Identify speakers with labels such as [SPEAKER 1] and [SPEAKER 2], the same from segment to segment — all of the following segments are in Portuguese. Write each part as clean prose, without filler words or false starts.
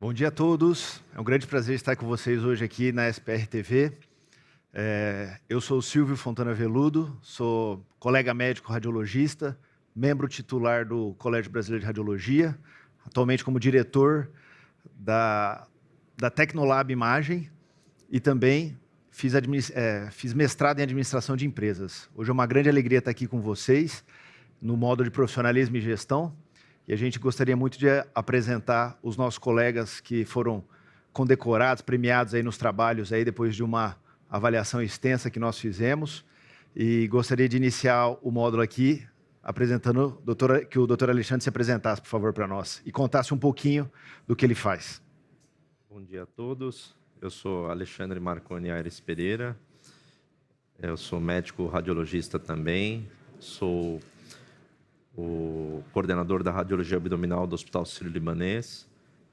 [SPEAKER 1] Bom dia a todos. É um grande prazer estar com vocês hoje aqui na SPR TV. Eu sou o Silvio Fontana Veludo, sou colega médico radiologista, membro titular do Colégio Brasileiro de Radiologia, atualmente como diretor da Tecnolab Imagem e também fiz mestrado em administração de empresas. Hoje é uma grande alegria estar aqui com vocês no módulo de profissionalismo e gestão. E a gente gostaria muito de apresentar os nossos colegas que foram condecorados, premiados aí nos trabalhos aí depois de uma avaliação extensa que nós fizemos. E gostaria de iniciar o módulo aqui apresentando que o Dr. Alexandre se apresentasse, por favor, para nós e contasse um pouquinho do que ele faz.
[SPEAKER 2] Bom dia a todos. Eu sou Alexandre Marconi Aires Pereira. Eu sou médico radiologista também. Sou o coordenador da radiologia abdominal do Hospital Sírio-Libanês.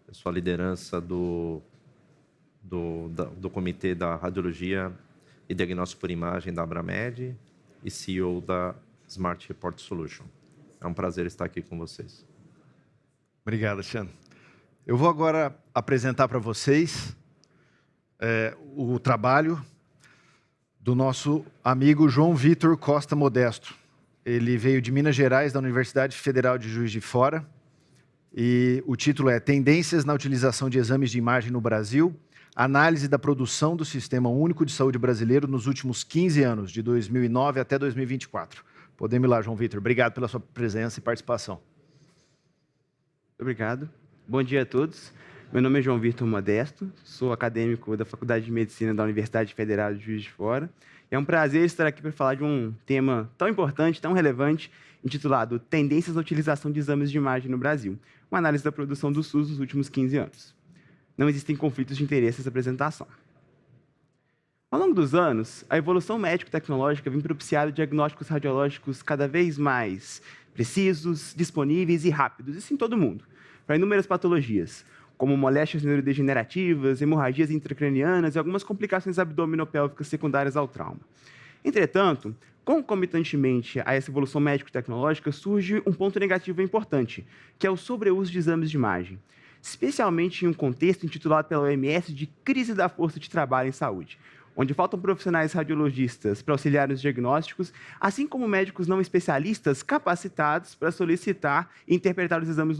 [SPEAKER 2] Eu sou a liderança do comitê da radiologia e diagnóstico por imagem da Abramed e CEO da Smart Report Solution. É um prazer estar aqui com vocês.
[SPEAKER 1] Obrigado, Alexandre. Eu vou agora apresentar para vocês o trabalho do nosso amigo João Vitor Costa Modesto. Ele veio de Minas Gerais, da Universidade Federal de Juiz de Fora, e o título é Tendências na utilização de exames de imagem no Brasil, análise da produção do Sistema Único de Saúde brasileiro nos últimos 15 anos, de 2009 até 2024. Podemos ir lá, João Vitor. Obrigado pela sua presença e participação.
[SPEAKER 3] Obrigado. Bom dia a todos. Meu nome é João Vitor Modesto, sou acadêmico da Faculdade de Medicina da Universidade Federal de Juiz de Fora. É um prazer estar aqui para falar de um tema tão importante, tão relevante, intitulado Tendências na utilização de exames de imagem no Brasil, uma análise da produção do SUS nos últimos 15 anos. Não existem conflitos de interesse nessa apresentação. Ao longo dos anos, a evolução médico-tecnológica vem propiciando diagnósticos radiológicos cada vez mais precisos, disponíveis e rápidos, isso em todo o mundo, para inúmeras patologias, como moléstias neurodegenerativas, hemorragias intracranianas e algumas complicações abdominopélvicas secundárias ao trauma. Entretanto, concomitantemente a essa evolução médico-tecnológica, surge um ponto negativo importante, que é o sobreuso de exames de imagem, especialmente em um contexto intitulado pela OMS de crise da força de trabalho em saúde, onde faltam profissionais radiologistas para auxiliar nos diagnósticos, assim como médicos não especialistas capacitados para solicitar e interpretar os exames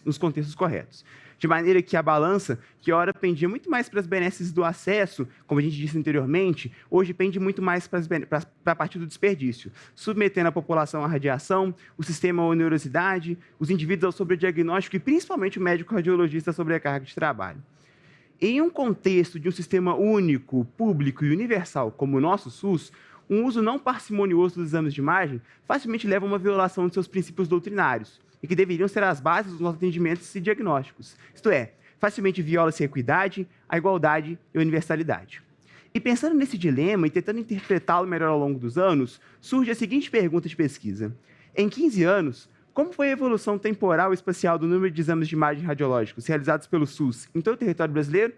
[SPEAKER 3] nos contextos corretos. De maneira que a balança, que ora pendia muito mais para as benesses do acesso, como a gente disse anteriormente, hoje pende muito mais para a parte do desperdício, submetendo a população à radiação, o sistema à onerosidade, os indivíduos ao sobrediagnóstico e principalmente o médico radiologista à sobrecarga de trabalho. Em um contexto de um sistema único, público e universal como o nosso SUS, um uso não parcimonioso dos exames de imagem facilmente leva a uma violação de seus princípios doutrinários e que deveriam ser as bases dos nossos atendimentos e diagnósticos. Isto é, facilmente viola-se a equidade, a igualdade e a universalidade. E pensando nesse dilema e tentando interpretá-lo melhor ao longo dos anos, surge a seguinte pergunta de pesquisa. Em 15 anos, como foi a evolução temporal e espacial do número de exames de imagem radiológicos realizados pelo SUS em todo o território brasileiro?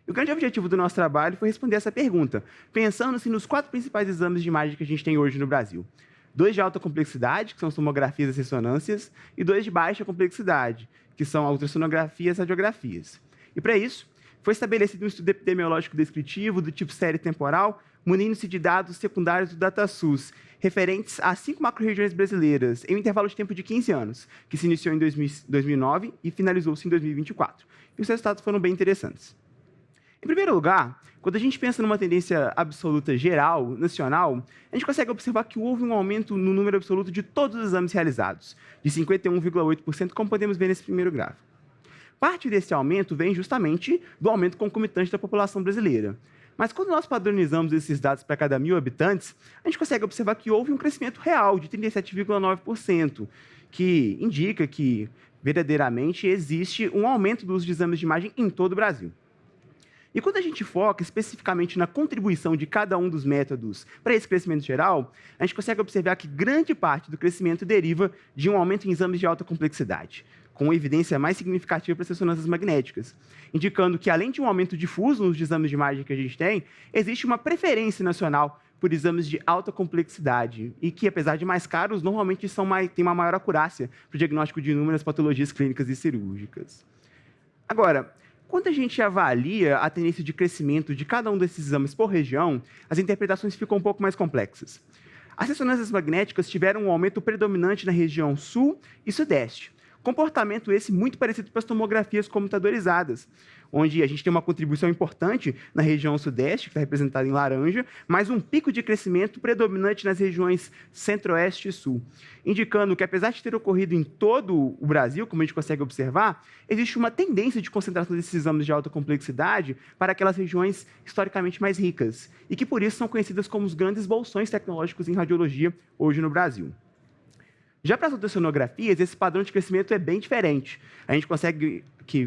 [SPEAKER 3] E o grande objetivo do nosso trabalho foi responder essa pergunta, pensando-se nos 4 principais exames de imagem que a gente tem hoje no Brasil. 2 de alta complexidade, que são tomografias e ressonâncias, e 2 de baixa complexidade, que são a ultrassonografias e radiografias. E, para isso, foi estabelecido um estudo epidemiológico descritivo do tipo série temporal, munindo-se de dados secundários do DataSUS, referentes a 5 macro-regiões brasileiras, em um intervalo de tempo de 15 anos, que se iniciou em 2009 e finalizou-se em 2024. E os resultados foram bem interessantes. Em primeiro lugar, quando a gente pensa numa tendência absoluta geral, nacional, a gente consegue observar que houve um aumento no número absoluto de todos os exames realizados, de 51,8%, como podemos ver nesse primeiro gráfico. Parte desse aumento vem justamente do aumento concomitante da população brasileira. Mas quando nós padronizamos esses dados para cada 1.000 habitantes, a gente consegue observar que houve um crescimento real de 37,9%, que indica que, verdadeiramente, existe um aumento do uso de exames de imagem em todo o Brasil. E quando a gente foca especificamente na contribuição de cada um dos métodos para esse crescimento geral, a gente consegue observar que grande parte do crescimento deriva de um aumento em exames de alta complexidade, com evidência mais significativa para as ressonâncias magnéticas, indicando que, além de um aumento difuso nos exames de imagem que a gente tem, existe uma preferência nacional por exames de alta complexidade e que, apesar de mais caros, normalmente têm uma maior acurácia para o diagnóstico de inúmeras patologias clínicas e cirúrgicas. Agora, quando a gente avalia a tendência de crescimento de cada um desses exames por região, as interpretações ficam um pouco mais complexas. As ressonâncias magnéticas tiveram um aumento predominante na região sul e sudeste. Comportamento esse muito parecido com as tomografias computadorizadas, onde a gente tem uma contribuição importante na região sudeste, que está representada em laranja, mas um pico de crescimento predominante nas regiões centro-oeste e sul, indicando que, apesar de ter ocorrido em todo o Brasil, como a gente consegue observar, existe uma tendência de concentração desses exames de alta complexidade para aquelas regiões historicamente mais ricas, e que, por isso, são conhecidas como os grandes bolsões tecnológicos em radiologia hoje no Brasil. Já para as ultrassonografias, esse padrão de crescimento é bem diferente. A gente consegue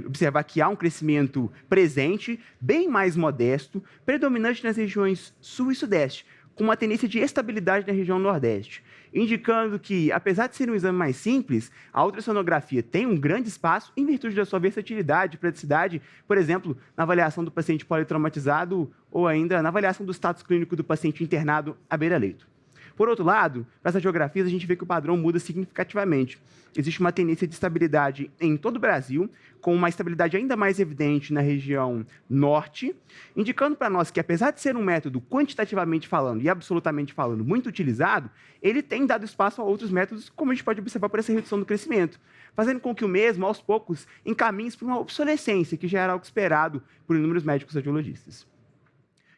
[SPEAKER 3] observar que há um crescimento presente, bem mais modesto, predominante nas regiões sul e sudeste, com uma tendência de estabilidade na região nordeste, indicando que, apesar de ser um exame mais simples, a ultrassonografia tem um grande espaço em virtude da sua versatilidade e praticidade, por exemplo, na avaliação do paciente politraumatizado ou ainda na avaliação do status clínico do paciente internado à beira-leito. Por outro lado, para essas geografias, a gente vê que o padrão muda significativamente. Existe uma tendência de estabilidade em todo o Brasil, com uma estabilidade ainda mais evidente na região norte, indicando para nós que, apesar de ser um método quantitativamente falando e absolutamente falando muito utilizado, ele tem dado espaço a outros métodos, como a gente pode observar por essa redução do crescimento, fazendo com que o mesmo, aos poucos, encaminhe para uma obsolescência, que já era algo esperado por inúmeros médicos radiologistas.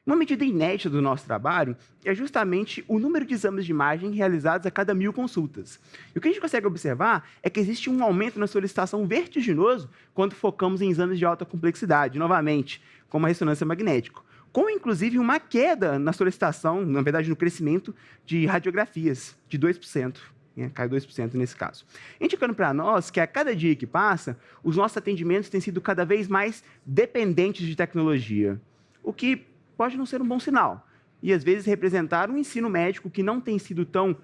[SPEAKER 3] Uma medida inédita do nosso trabalho é justamente o número de exames de imagem realizados a cada 1.000 consultas. E o que a gente consegue observar é que existe um aumento na solicitação vertiginoso quando focamos em exames de alta complexidade, novamente, como a ressonância magnética, com inclusive uma queda na solicitação, na verdade no crescimento de radiografias, de 2%. Cai 2% nesse caso. Indicando para nós que a cada dia que passa, os nossos atendimentos têm sido cada vez mais dependentes de tecnologia, o que pode não ser um bom sinal, e às vezes representar um ensino médico que não tem sido tão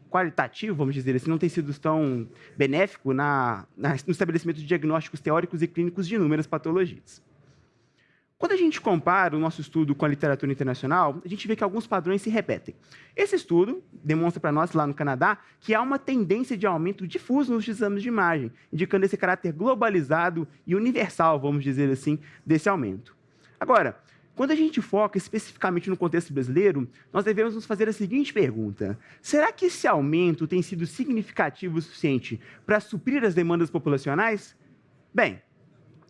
[SPEAKER 3] qualitativo, vamos dizer assim, não tem sido tão benéfico no estabelecimento de diagnósticos teóricos e clínicos de inúmeras patologias. Quando a gente compara o nosso estudo com a literatura internacional, a gente vê que alguns padrões se repetem. Esse estudo demonstra para nós, lá no Canadá, que há uma tendência de aumento difuso nos exames de imagem, indicando esse caráter globalizado e universal, vamos dizer assim, desse aumento. Agora, quando a gente foca especificamente no contexto brasileiro, nós devemos nos fazer a seguinte pergunta: será que esse aumento tem sido significativo o suficiente para suprir as demandas populacionais? Bem,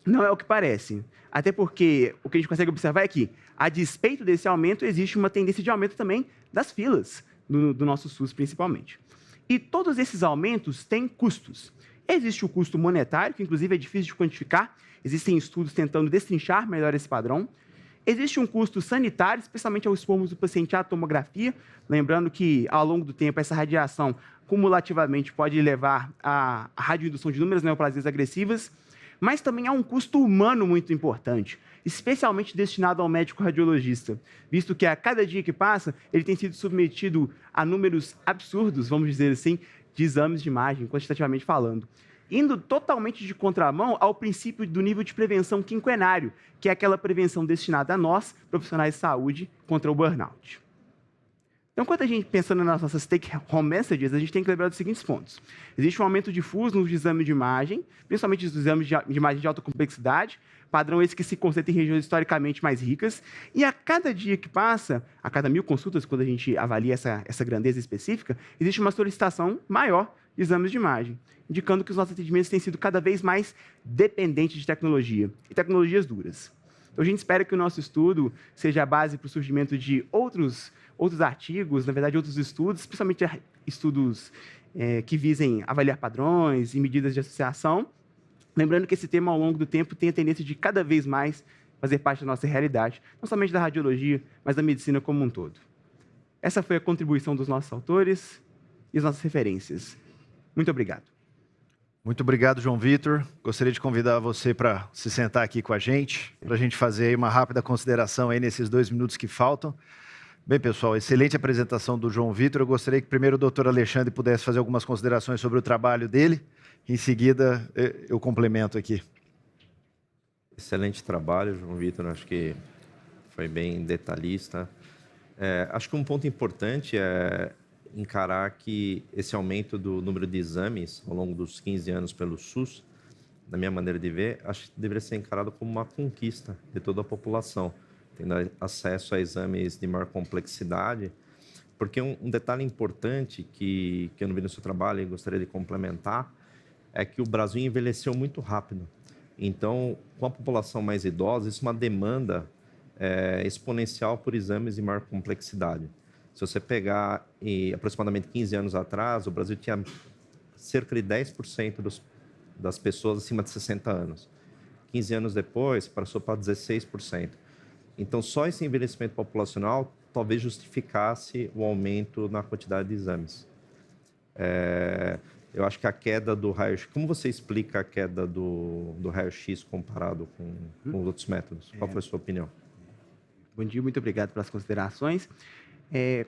[SPEAKER 3] não é o que parece. Até porque o que a gente consegue observar é que, a despeito desse aumento, existe uma tendência de aumento também das filas do nosso SUS, principalmente. E todos esses aumentos têm custos. Existe o custo monetário, que inclusive é difícil de quantificar. Existem estudos tentando destrinchar melhor esse padrão. Existe um custo sanitário, especialmente ao expormos o paciente à tomografia, lembrando que, ao longo do tempo, essa radiação, cumulativamente, pode levar à radioindução de inúmeras neoplasias agressivas, mas também há um custo humano muito importante, especialmente destinado ao médico radiologista, visto que, a cada dia que passa, ele tem sido submetido a números absurdos, vamos dizer assim, de exames de imagem, quantitativamente falando, indo totalmente de contramão ao princípio do nível de prevenção quinquenário, que é aquela prevenção destinada a nós, profissionais de saúde, contra o burnout. Então, quando a gente pensando nas nossas take-home messages, a gente tem que lembrar dos seguintes pontos. Existe um aumento difuso nos exames de imagem, principalmente nos exames de imagem de alta complexidade, padrão esse que se concentra em regiões historicamente mais ricas, e a cada dia que passa, a cada 1.000 consultas, quando a gente avalia essa grandeza específica, existe uma solicitação maior de exames de imagem, indicando que os nossos atendimentos têm sido cada vez mais dependentes de tecnologia, e tecnologias duras. Então, a gente espera que o nosso estudo seja a base para o surgimento de outros artigos, na verdade, outros estudos, principalmente estudos que visem avaliar padrões e medidas de associação. Lembrando que esse tema, ao longo do tempo, tem a tendência de cada vez mais fazer parte da nossa realidade, não somente da radiologia, mas da medicina como um todo. Essa foi a contribuição dos nossos autores e as nossas referências. Muito obrigado.
[SPEAKER 1] Muito obrigado, João Vitor. Gostaria de convidar você para se sentar aqui com a gente, para a gente fazer aí uma rápida consideração aí nesses 2 minutos que faltam. Bem, pessoal, excelente apresentação do João Vitor. Eu gostaria que primeiro o doutor Alexandre pudesse fazer algumas considerações sobre o trabalho dele. Em seguida, eu complemento aqui.
[SPEAKER 2] Excelente trabalho, João Vitor. Acho que foi bem detalhista. Acho que um ponto importante é encarar que esse aumento do número de exames ao longo dos 15 anos pelo SUS na minha maneira de ver, acho que deveria ser encarado como uma conquista de toda a população, tendo acesso a exames de maior complexidade, porque um detalhe importante que eu não vi no seu trabalho e gostaria de complementar é que o Brasil envelheceu muito rápido. Então, com a população mais idosa, isso é uma demanda exponencial por exames de maior complexidade. Se você pegar aproximadamente 15 anos atrás, o Brasil tinha cerca de 10% das pessoas acima de 60 anos. 15 anos depois, passou para 16%. Então, só esse envelhecimento populacional talvez justificasse o aumento na quantidade de exames. Eu acho que a queda do raio-x... Como você explica a queda do raio-x comparado com os outros métodos? Qual foi a sua opinião?
[SPEAKER 3] Bom dia, muito obrigado pelas considerações.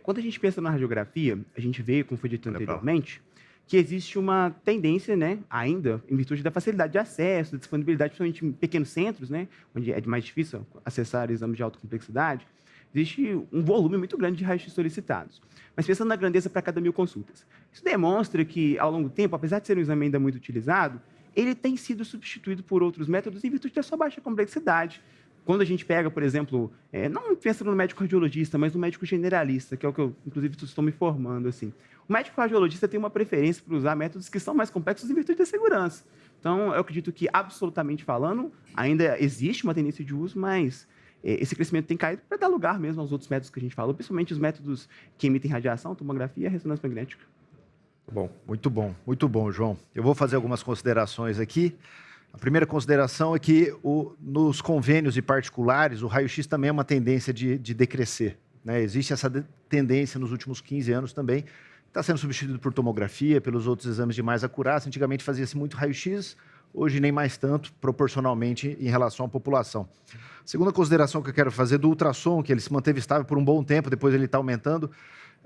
[SPEAKER 3] Quando a gente pensa na radiografia, a gente vê, como foi dito anteriormente, que existe uma tendência, né, ainda, em virtude da facilidade de acesso, da disponibilidade, principalmente em pequenos centros, né, onde é mais difícil acessar exames de alta complexidade, existe um volume muito grande de raios-x solicitados. Mas pensando na grandeza para cada 1000 consultas, isso demonstra que, ao longo do tempo, apesar de ser um exame ainda muito utilizado, ele tem sido substituído por outros métodos em virtude da sua baixa complexidade. Quando a gente pega, por exemplo, não pensa no médico radiologista, mas no médico generalista, que é o que eu, inclusive, estou me formando, assim. O médico radiologista tem uma preferência por usar métodos que são mais complexos em virtude da segurança. Então, eu acredito que, absolutamente falando, ainda existe uma tendência de uso, mas esse crescimento tem caído para dar lugar mesmo aos outros métodos que a gente falou, principalmente os métodos que emitem radiação, tomografia e ressonância magnética.
[SPEAKER 1] Muito bom, João. Eu vou fazer algumas considerações aqui. A primeira consideração é que nos convênios e particulares, o raio-x também é uma tendência de decrescer, né? Existe essa tendência nos últimos 15 anos também. Está sendo substituído por tomografia, pelos outros exames de mais acurácia. Antigamente fazia-se muito raio-x, hoje nem mais tanto, proporcionalmente em relação à população. Segunda consideração que eu quero fazer do ultrassom, que ele se manteve estável por um bom tempo, depois ele está aumentando,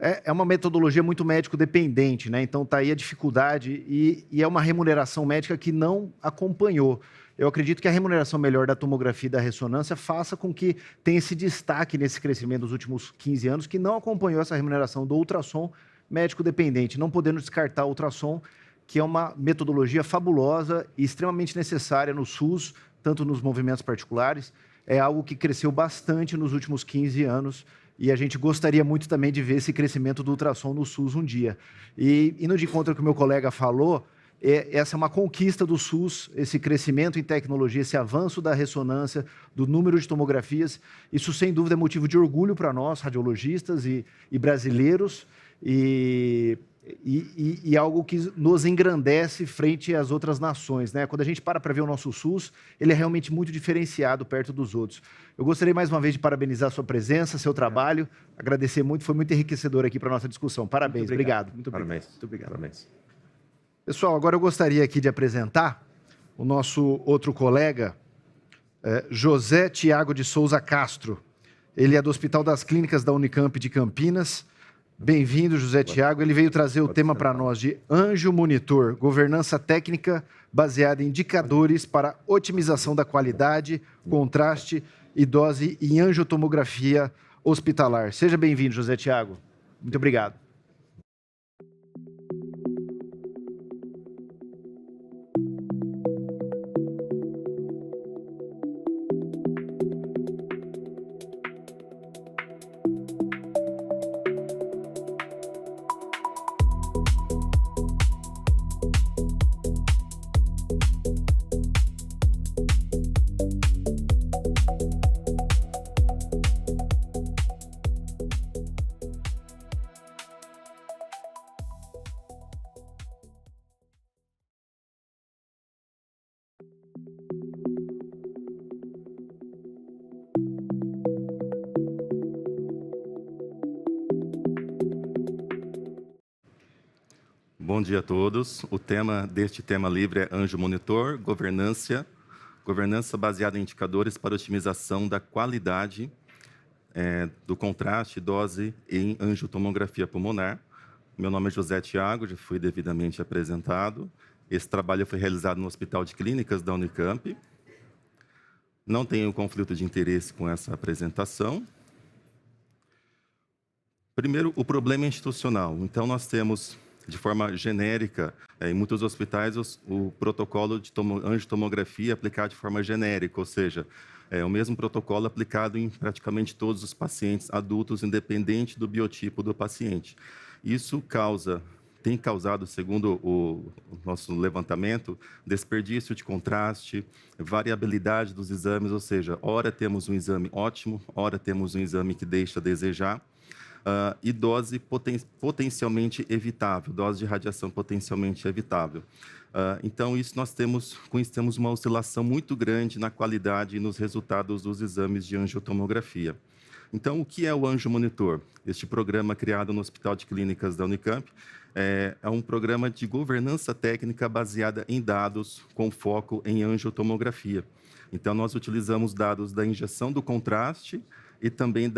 [SPEAKER 1] é uma metodologia muito médico-dependente, né? Então, está aí a dificuldade e é uma remuneração médica que não acompanhou. Eu acredito que a remuneração melhor da tomografia e da ressonância faça com que tenha esse destaque nesse crescimento dos últimos 15 anos, que não acompanhou essa remuneração do ultrassom médico-dependente, não podendo descartar o ultrassom, que é uma metodologia fabulosa e extremamente necessária no SUS, tanto nos movimentos particulares. É algo que cresceu bastante nos últimos 15 anos, e a gente gostaria muito também de ver esse crescimento do ultrassom no SUS um dia. E indo de encontro ao que o meu colega falou, essa é uma conquista do SUS, esse crescimento em tecnologia, esse avanço da ressonância, do número de tomografias. Isso, sem dúvida, é motivo de orgulho para nós, radiologistas e brasileiros, e algo que nos engrandece frente às outras nações, né? Quando a gente para ver o nosso SUS, ele é realmente muito diferenciado perto dos outros. Eu gostaria mais uma vez de parabenizar a sua presença, seu trabalho, agradecer muito, foi muito enriquecedor aqui para a nossa discussão. Parabéns, obrigado.
[SPEAKER 3] Muito obrigado.
[SPEAKER 2] Parabéns.
[SPEAKER 1] Pessoal, agora eu gostaria aqui de apresentar o nosso outro colega, José Tiago de Souza Castro. Ele é do Hospital das Clínicas da Unicamp de Campinas. Bem-vindo, José Tiago. Ele veio trazer o tema para nós de Anjo Monitor, governança técnica baseada em indicadores para otimização da qualidade, contraste e dose em angiotomografia hospitalar. Seja bem-vindo, José Tiago. Muito obrigado.
[SPEAKER 4] Bom dia a todos. O tema deste tema livre é Anjo Monitor, governança baseada em indicadores para otimização da qualidade do contraste, dose em angiotomografia pulmonar. Meu nome é José Tiago, já fui devidamente apresentado. Esse trabalho foi realizado no Hospital de Clínicas da Unicamp. Não tenho conflito de interesse com essa apresentação. Primeiro, o problema institucional. Então, nós temos, de forma genérica, Em muitos hospitais, o protocolo de angiotomografia é aplicado de forma genérica, ou seja, é o mesmo protocolo aplicado em praticamente todos os pacientes adultos, independente do biotipo do paciente. Isso tem causado, segundo o nosso levantamento, desperdício de contraste, variabilidade dos exames, ou seja, ora temos um exame ótimo, ora temos um exame que deixa a desejar, e dose potencialmente evitável, dose de radiação potencialmente evitável. Então, com isso temos uma oscilação muito grande na qualidade e nos resultados dos exames de angiotomografia. Então, o que é o AngioMonitor? Este programa criado no Hospital de Clínicas da Unicamp é um programa de governança técnica baseada em dados com foco em angiotomografia. Então, nós utilizamos dados da injeção do contraste e também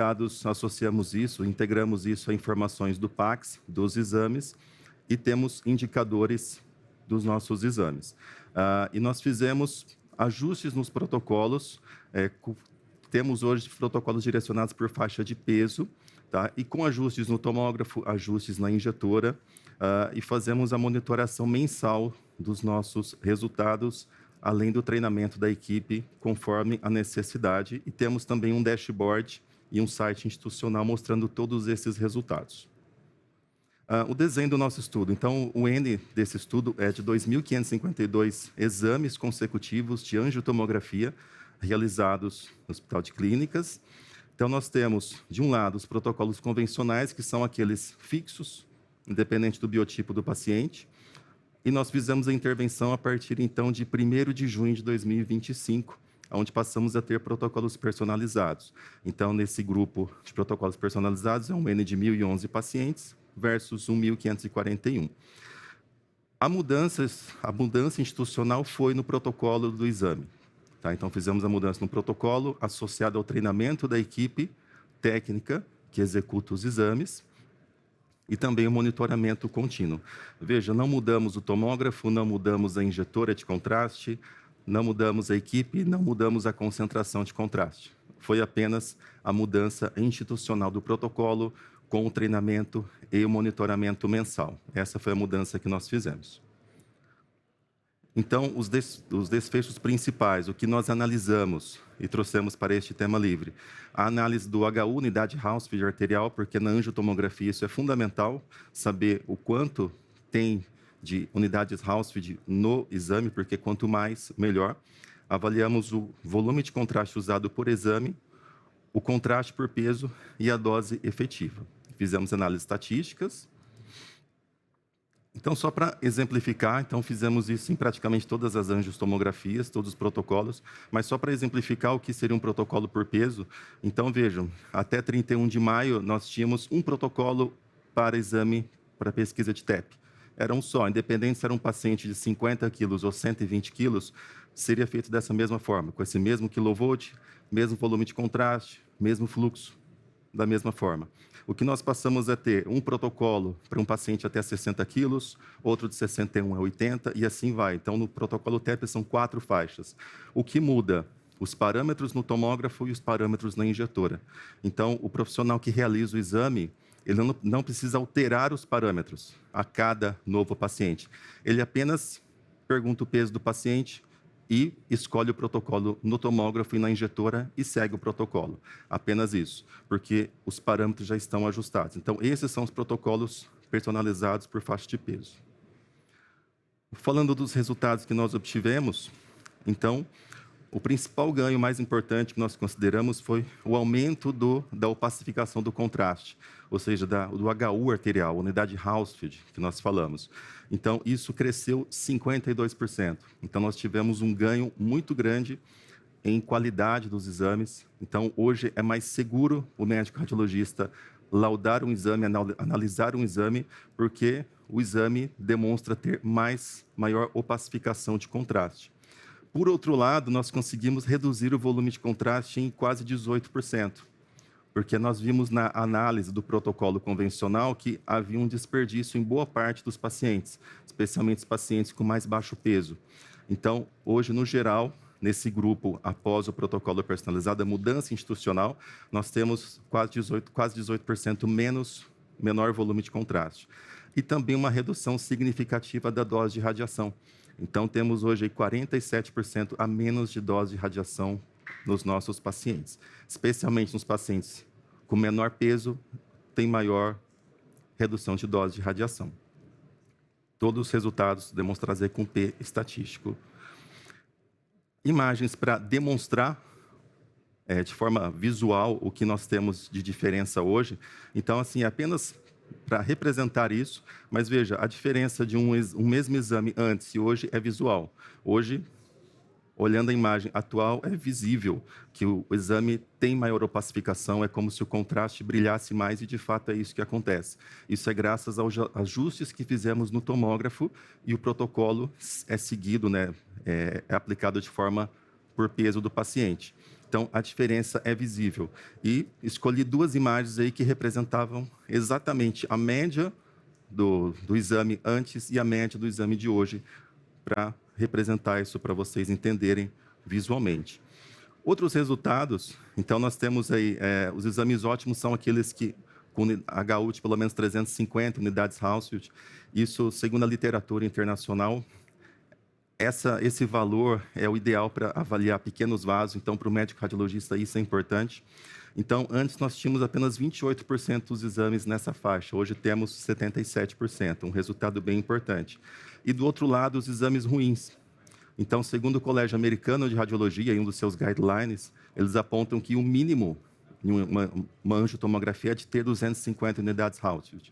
[SPEAKER 4] integramos isso a informações do PACS, dos exames, e temos indicadores dos nossos exames. E nós fizemos ajustes nos protocolos, temos hoje protocolos direcionados por faixa de peso, tá? E com ajustes no tomógrafo, ajustes na injetora, e fazemos a monitoração mensal dos nossos resultados, além do treinamento da equipe, conforme a necessidade. E temos também um dashboard e um site institucional mostrando todos esses resultados. O desenho do nosso estudo. Então, o N desse estudo é de 2.552 exames consecutivos de angiotomografia realizados no Hospital de Clínicas. Então, nós temos, de um lado, os protocolos convencionais, que são aqueles fixos, independente do biotipo do paciente. E nós fizemos a intervenção a partir, então, de 1º de junho de 2025, onde passamos a ter protocolos personalizados. Então, nesse grupo de protocolos personalizados, é um N de 1.011 pacientes versus 1.541. A mudança institucional foi no protocolo do exame. Tá? Então, fizemos a mudança no protocolo associado ao treinamento da equipe técnica que executa os exames, e também o monitoramento contínuo. Veja, não mudamos o tomógrafo, não mudamos a injetora de contraste, não mudamos a equipe, não mudamos a concentração de contraste. Foi apenas a mudança institucional do protocolo com o treinamento e o monitoramento mensal. Essa foi a mudança que nós fizemos. Então, os desfechos principais, o que nós analisamos e trouxemos para este tema livre. A análise do HU, unidade Hounsfield arterial, porque na angiotomografia isso é fundamental, saber o quanto tem de unidades Hounsfield no exame, porque quanto mais, melhor. Avaliamos o volume de contraste usado por exame, o contraste por peso e a dose efetiva. Fizemos análises estatísticas. Então, só para exemplificar, então fizemos isso em praticamente todas as angiotomografias, todos os protocolos, mas só para exemplificar o que seria um protocolo por peso. Então, vejam, até 31 de maio, nós tínhamos um protocolo para exame, para pesquisa de TEP. Era um só, independente se era um paciente de 50 quilos ou 120 quilos, seria feito dessa mesma forma, com esse mesmo quilovolt, mesmo volume de contraste, mesmo fluxo, da mesma forma. O que nós passamos a ter um protocolo para um paciente até 60 quilos, outro de 61 a 80, e assim vai. Então, no protocolo TEP são 4 faixas. O que muda? Os parâmetros no tomógrafo e os parâmetros na injetora. Então, o profissional que realiza o exame, ele não precisa alterar os parâmetros a cada novo paciente. Ele apenas pergunta o peso do paciente e escolhe o protocolo no tomógrafo e na injetora e segue o protocolo. Apenas isso, porque os parâmetros já estão ajustados. Então, esses são os protocolos personalizados por faixa de peso. Falando dos resultados que nós obtivemos, então, o principal ganho mais importante que nós consideramos foi o aumento da opacificação do contraste, ou seja, do HU arterial, unidade Hounsfield, que nós falamos. Então, isso cresceu 52%. Então, nós tivemos um ganho muito grande em qualidade dos exames. Então, hoje é mais seguro o médico radiologista laudar um exame, analisar um exame, porque o exame demonstra ter maior opacificação de contraste. Por outro lado, nós conseguimos reduzir o volume de contraste em quase 18%, porque nós vimos na análise do protocolo convencional que havia um desperdício em boa parte dos pacientes, especialmente os pacientes com mais baixo peso. Então, hoje, no geral, nesse grupo, após o protocolo personalizado, a mudança institucional, nós temos quase 18% menor volume de contraste. e também uma redução significativa da dose de radiação. Então, temos hoje aí 47% a menos de dose de radiação nos nossos pacientes, especialmente nos pacientes com menor peso, tem maior redução de dose de radiação. Todos os resultados demonstrados aí com P estatístico. Imagens para demonstrar de forma visual o que nós temos de diferença hoje. Então, assim, apenas para representar isso, mas veja, a diferença de um mesmo exame antes e hoje é visual. Hoje, olhando a imagem atual, é visível que o exame tem maior opacificação, é como se o contraste brilhasse mais e, de fato, é isso que acontece. Isso é graças aos ajustes que fizemos no tomógrafo e o protocolo é seguido, né, é aplicado de forma por peso do paciente. Então, a diferença é visível. E escolhi duas imagens aí que representavam exatamente a média do exame antes e a média do exame de hoje, para representar isso para vocês entenderem visualmente. Outros resultados, então nós temos aí, os exames ótimos são aqueles que com HU de pelo menos 350 unidades Hounsfield. Isso, segundo a literatura internacional, esse valor é o ideal para avaliar pequenos vasos, então para o médico radiologista isso é importante. Então, antes nós tínhamos apenas 28% dos exames nessa faixa, hoje temos 77%, um resultado bem importante. E do outro lado, os exames ruins. Então, segundo o Colégio Americano de Radiologia, em um dos seus guidelines, eles apontam que o mínimo em uma angiotomografia é de ter 250 unidades Hounsfield.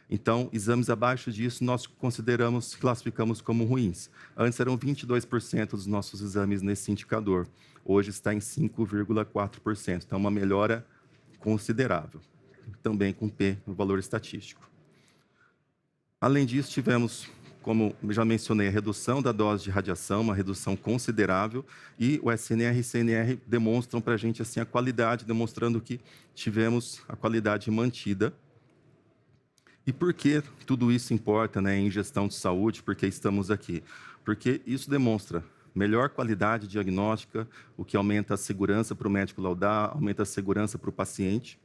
[SPEAKER 4] Então, exames abaixo disso nós classificamos como ruins. Antes eram 22% dos nossos exames nesse indicador. Hoje está em 5,4%. Então, uma melhora considerável. Também com P no valor estatístico. Além disso, tivemos, como já mencionei, a redução da dose de radiação, uma redução considerável, e o SNR e CNR demonstram para a gente assim, a qualidade, demonstrando que tivemos a qualidade mantida. E por que tudo isso importa, né, em gestão de saúde? Por que estamos aqui? Porque isso demonstra melhor qualidade diagnóstica, o que aumenta a segurança para o médico laudar, aumenta a segurança para o paciente.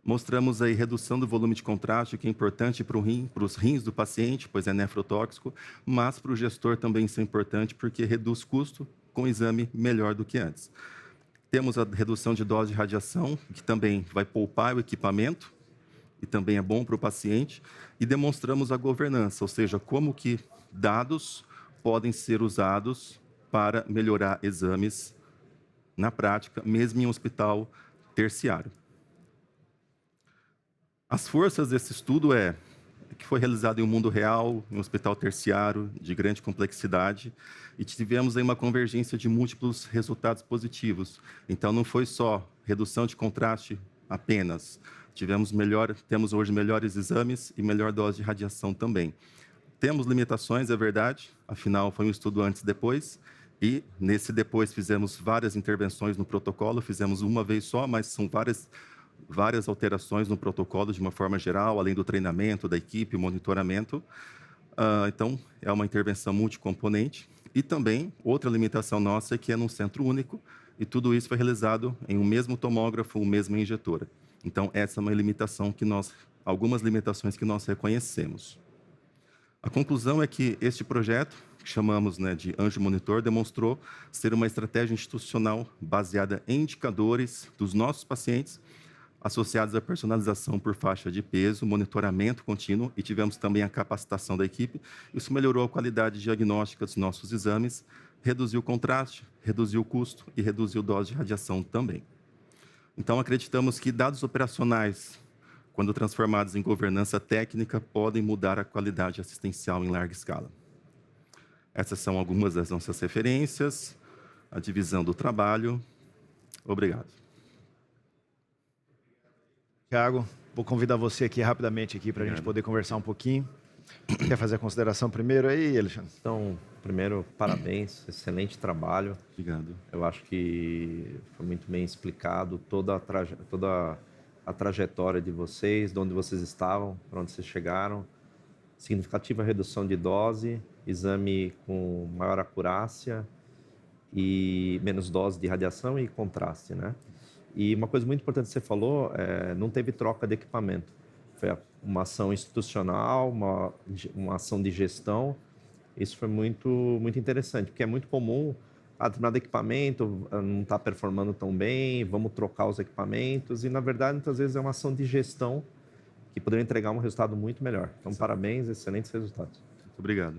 [SPEAKER 4] Mostramos aí redução do volume de contraste, o que é importante para os rins do paciente, pois é nefrotóxico, mas para o gestor também isso é importante, porque reduz custo com exame melhor do que antes. Temos a redução de dose de radiação, que também vai poupar o equipamento, e também é bom para o paciente, e demonstramos a governança, ou seja, como que dados podem ser usados para melhorar exames na prática, mesmo em um hospital terciário. As forças desse estudo que foi realizado em um mundo real, em um hospital terciário de grande complexidade, e tivemos aí uma convergência de múltiplos resultados positivos. Então, não foi só redução de contraste apenas. Temos hoje melhores exames e melhor dose de radiação também. Temos limitações, é verdade, afinal foi um estudo antes e depois, e nesse depois fizemos várias intervenções no protocolo, fizemos uma vez só, mas são várias alterações no protocolo de uma forma geral, além do treinamento da equipe, monitoramento. Então, é uma intervenção multicomponente. E também, outra limitação nossa é que é num centro único, e tudo isso foi realizado em um mesmo tomógrafo, uma mesma injetora. Então, essa é uma limitação algumas limitações que nós reconhecemos. A conclusão é que este projeto, que chamamos, né, de Anjo Monitor, demonstrou ser uma estratégia institucional baseada em indicadores dos nossos pacientes, associados à personalização por faixa de peso, monitoramento contínuo, e tivemos também a capacitação da equipe. Isso melhorou a qualidade diagnóstica dos nossos exames, reduziu o contraste, reduziu o custo e reduziu a dose de radiação também. Então, acreditamos que dados operacionais, quando transformados em governança técnica, podem mudar a qualidade assistencial em larga escala. Essas são algumas das nossas referências, a divisão do trabalho. Obrigado.
[SPEAKER 1] Tiago, vou convidar você aqui rapidamente para a gente poder conversar um pouquinho. Quer fazer a consideração primeiro aí, Alexandre?
[SPEAKER 2] Então, primeiro, parabéns, excelente trabalho.
[SPEAKER 4] Obrigado.
[SPEAKER 2] Eu acho que foi muito bem explicado toda a trajetória de vocês, de onde vocês estavam, para onde vocês chegaram. Significativa redução de dose, exame com maior acurácia e menos dose de radiação e contraste, né? E uma coisa muito importante que você falou, não teve troca de equipamento. Foi uma ação institucional, uma ação de gestão. Isso foi muito, muito interessante, porque é muito comum determinado equipamento não está performando tão bem, vamos trocar os equipamentos, e, na verdade, muitas vezes é uma ação de gestão que poderia entregar um resultado muito melhor. Então, parabéns, excelentes resultados.
[SPEAKER 4] Muito obrigado.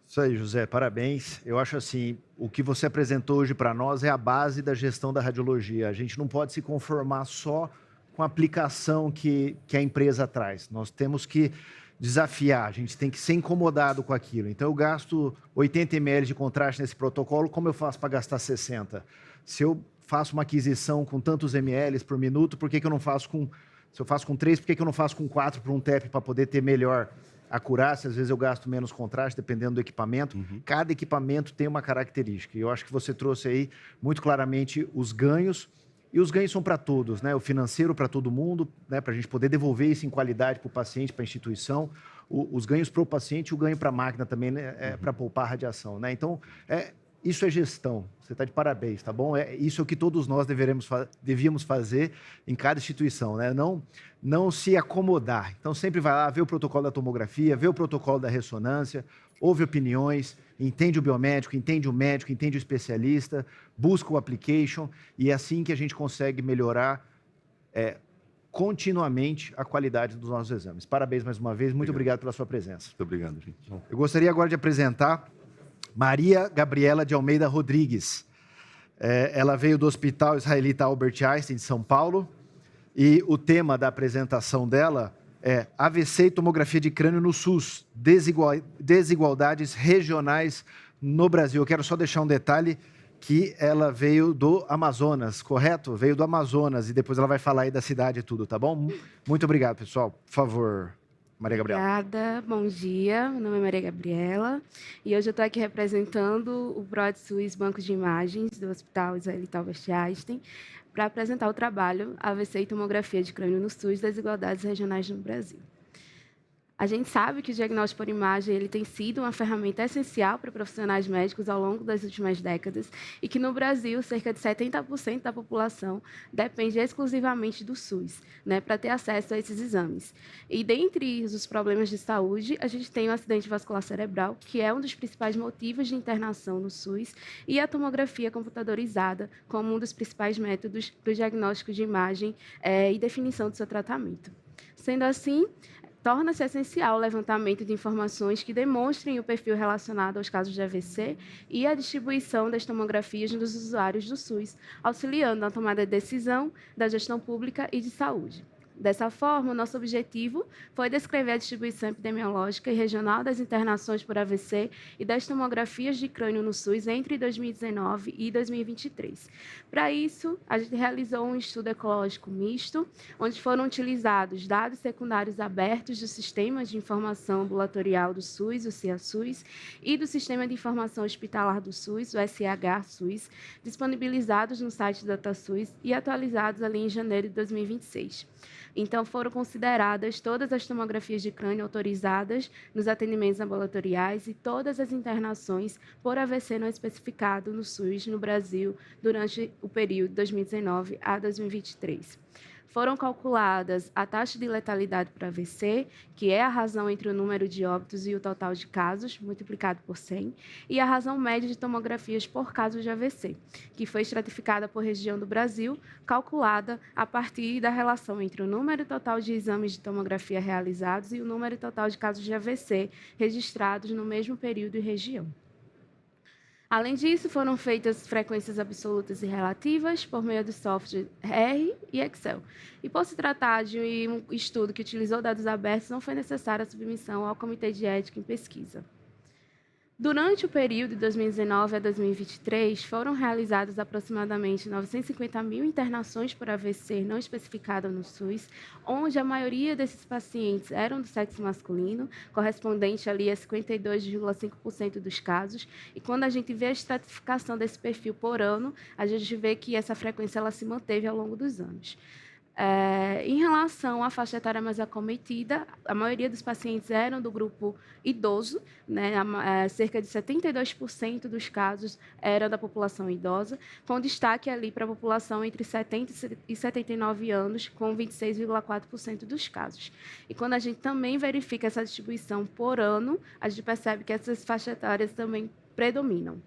[SPEAKER 1] Isso aí, José, parabéns. Eu acho assim, o que você apresentou hoje para nós é a base da gestão da radiologia. A gente não pode se conformar só com a aplicação que a empresa traz. Nós temos que desafiar, a gente tem que ser incomodado com aquilo. Então, eu gasto 80 ml de contraste nesse protocolo, como eu faço para gastar 60? Se eu faço uma aquisição com tantos ml por minuto, por que eu não faço com... Se eu faço com 3, por que eu não faço com 4 para um TEP para poder ter melhor acurácia? Às vezes eu gasto menos contraste, dependendo do equipamento. Cada equipamento tem uma característica. E eu acho que você trouxe aí muito claramente os ganhos. E os ganhos são para todos, né? O financeiro para todo mundo, né? Para a gente poder devolver isso em qualidade para o paciente, para a instituição. Os ganhos para o paciente e o ganho para a máquina também, né? Para poupar a radiação, né? Então, isso é gestão. Você está de parabéns, tá bom? Isso é o que todos nós devíamos fazer em cada instituição, né? Não se acomodar. Então, sempre vai lá, vê o protocolo da tomografia, vê o protocolo da ressonância, ouve opiniões, entende o biomédico, entende o médico, entende o especialista, busca o application, e é assim que a gente consegue melhorar continuamente a qualidade dos nossos exames. Parabéns mais uma vez, muito obrigado pela sua presença.
[SPEAKER 4] Muito obrigado, gente.
[SPEAKER 1] Eu gostaria agora de apresentar Maria Gabriela de Almeida Rodrigues. Ela veio do Hospital Israelita Albert Einstein, de São Paulo, e o tema da apresentação dela é AVC e tomografia de crânio no SUS, desigualdades regionais no Brasil. Eu quero só deixar um detalhe, que ela veio do Amazonas, correto? Veio do Amazonas, e depois ela vai falar aí da cidade e tudo, tá bom? Muito obrigado, pessoal. Por favor, Maria Gabriela.
[SPEAKER 5] Obrigada, bom dia. Meu nome é Maria Gabriela e hoje eu estou aqui representando o ProdSUS Banco de Imagens do Hospital Israelita Albert Einstein para apresentar o trabalho AVC e tomografia de crânio no SUS, desigualdades regionais no Brasil. A gente sabe que o diagnóstico por imagem ele tem sido uma ferramenta essencial para profissionais médicos ao longo das últimas décadas e que, no Brasil, cerca de 70% da população depende exclusivamente do SUS, né, para ter acesso a esses exames. E, dentre os problemas de saúde, a gente tem o acidente vascular cerebral, que é um dos principais motivos de internação no SUS, e a tomografia computadorizada como um dos principais métodos para o diagnóstico de imagem e definição do seu tratamento. Sendo assim, torna-se essencial o levantamento de informações que demonstrem o perfil relacionado aos casos de AVC e a distribuição das tomografias dos usuários do SUS, auxiliando na tomada de decisão da gestão pública e de saúde. Dessa forma, o nosso objetivo foi descrever a distribuição epidemiológica e regional das internações por AVC e das tomografias de crânio no SUS entre 2019 e 2023. Para isso, a gente realizou um estudo ecológico misto, onde foram utilizados dados secundários abertos do Sistema de Informação Ambulatorial do SUS, o SIA-SUS, e do Sistema de Informação Hospitalar do SUS, o SIH-SUS, disponibilizados no site do DataSUS e atualizados ali em janeiro de 2026. Então, foram consideradas todas as tomografias de crânio autorizadas nos atendimentos ambulatoriais e todas as internações por AVC não especificado no SUS no Brasil durante o período de 2019 a 2023. Foram calculadas a taxa de letalidade para AVC, que é a razão entre o número de óbitos e o total de casos, multiplicado por 100, e a razão média de tomografias por caso de AVC, que foi estratificada por região do Brasil, calculada a partir da relação entre o número total de exames de tomografia realizados e o número total de casos de AVC registrados no mesmo período e região. Além disso, foram feitas frequências absolutas e relativas por meio do software R e Excel. E, por se tratar de um estudo que utilizou dados abertos, não foi necessária a submissão ao Comitê de Ética em Pesquisa. Durante o período de 2019 a 2023, foram realizadas aproximadamente 950 mil internações por AVC não especificada no SUS, onde a maioria desses pacientes eram do sexo masculino, correspondente ali a 52,5% dos casos. E quando a gente vê a estratificação desse perfil por ano, a gente vê que essa frequência ela se manteve ao longo dos anos. Em relação à faixa etária mais acometida, a maioria dos pacientes eram do grupo idoso, né? Cerca de 72% dos casos eram da população idosa, com destaque ali para a população entre 70 e 79 anos, com 26,4% dos casos. E quando a gente também verifica essa distribuição por ano, a gente percebe que essas faixas etárias também predominam.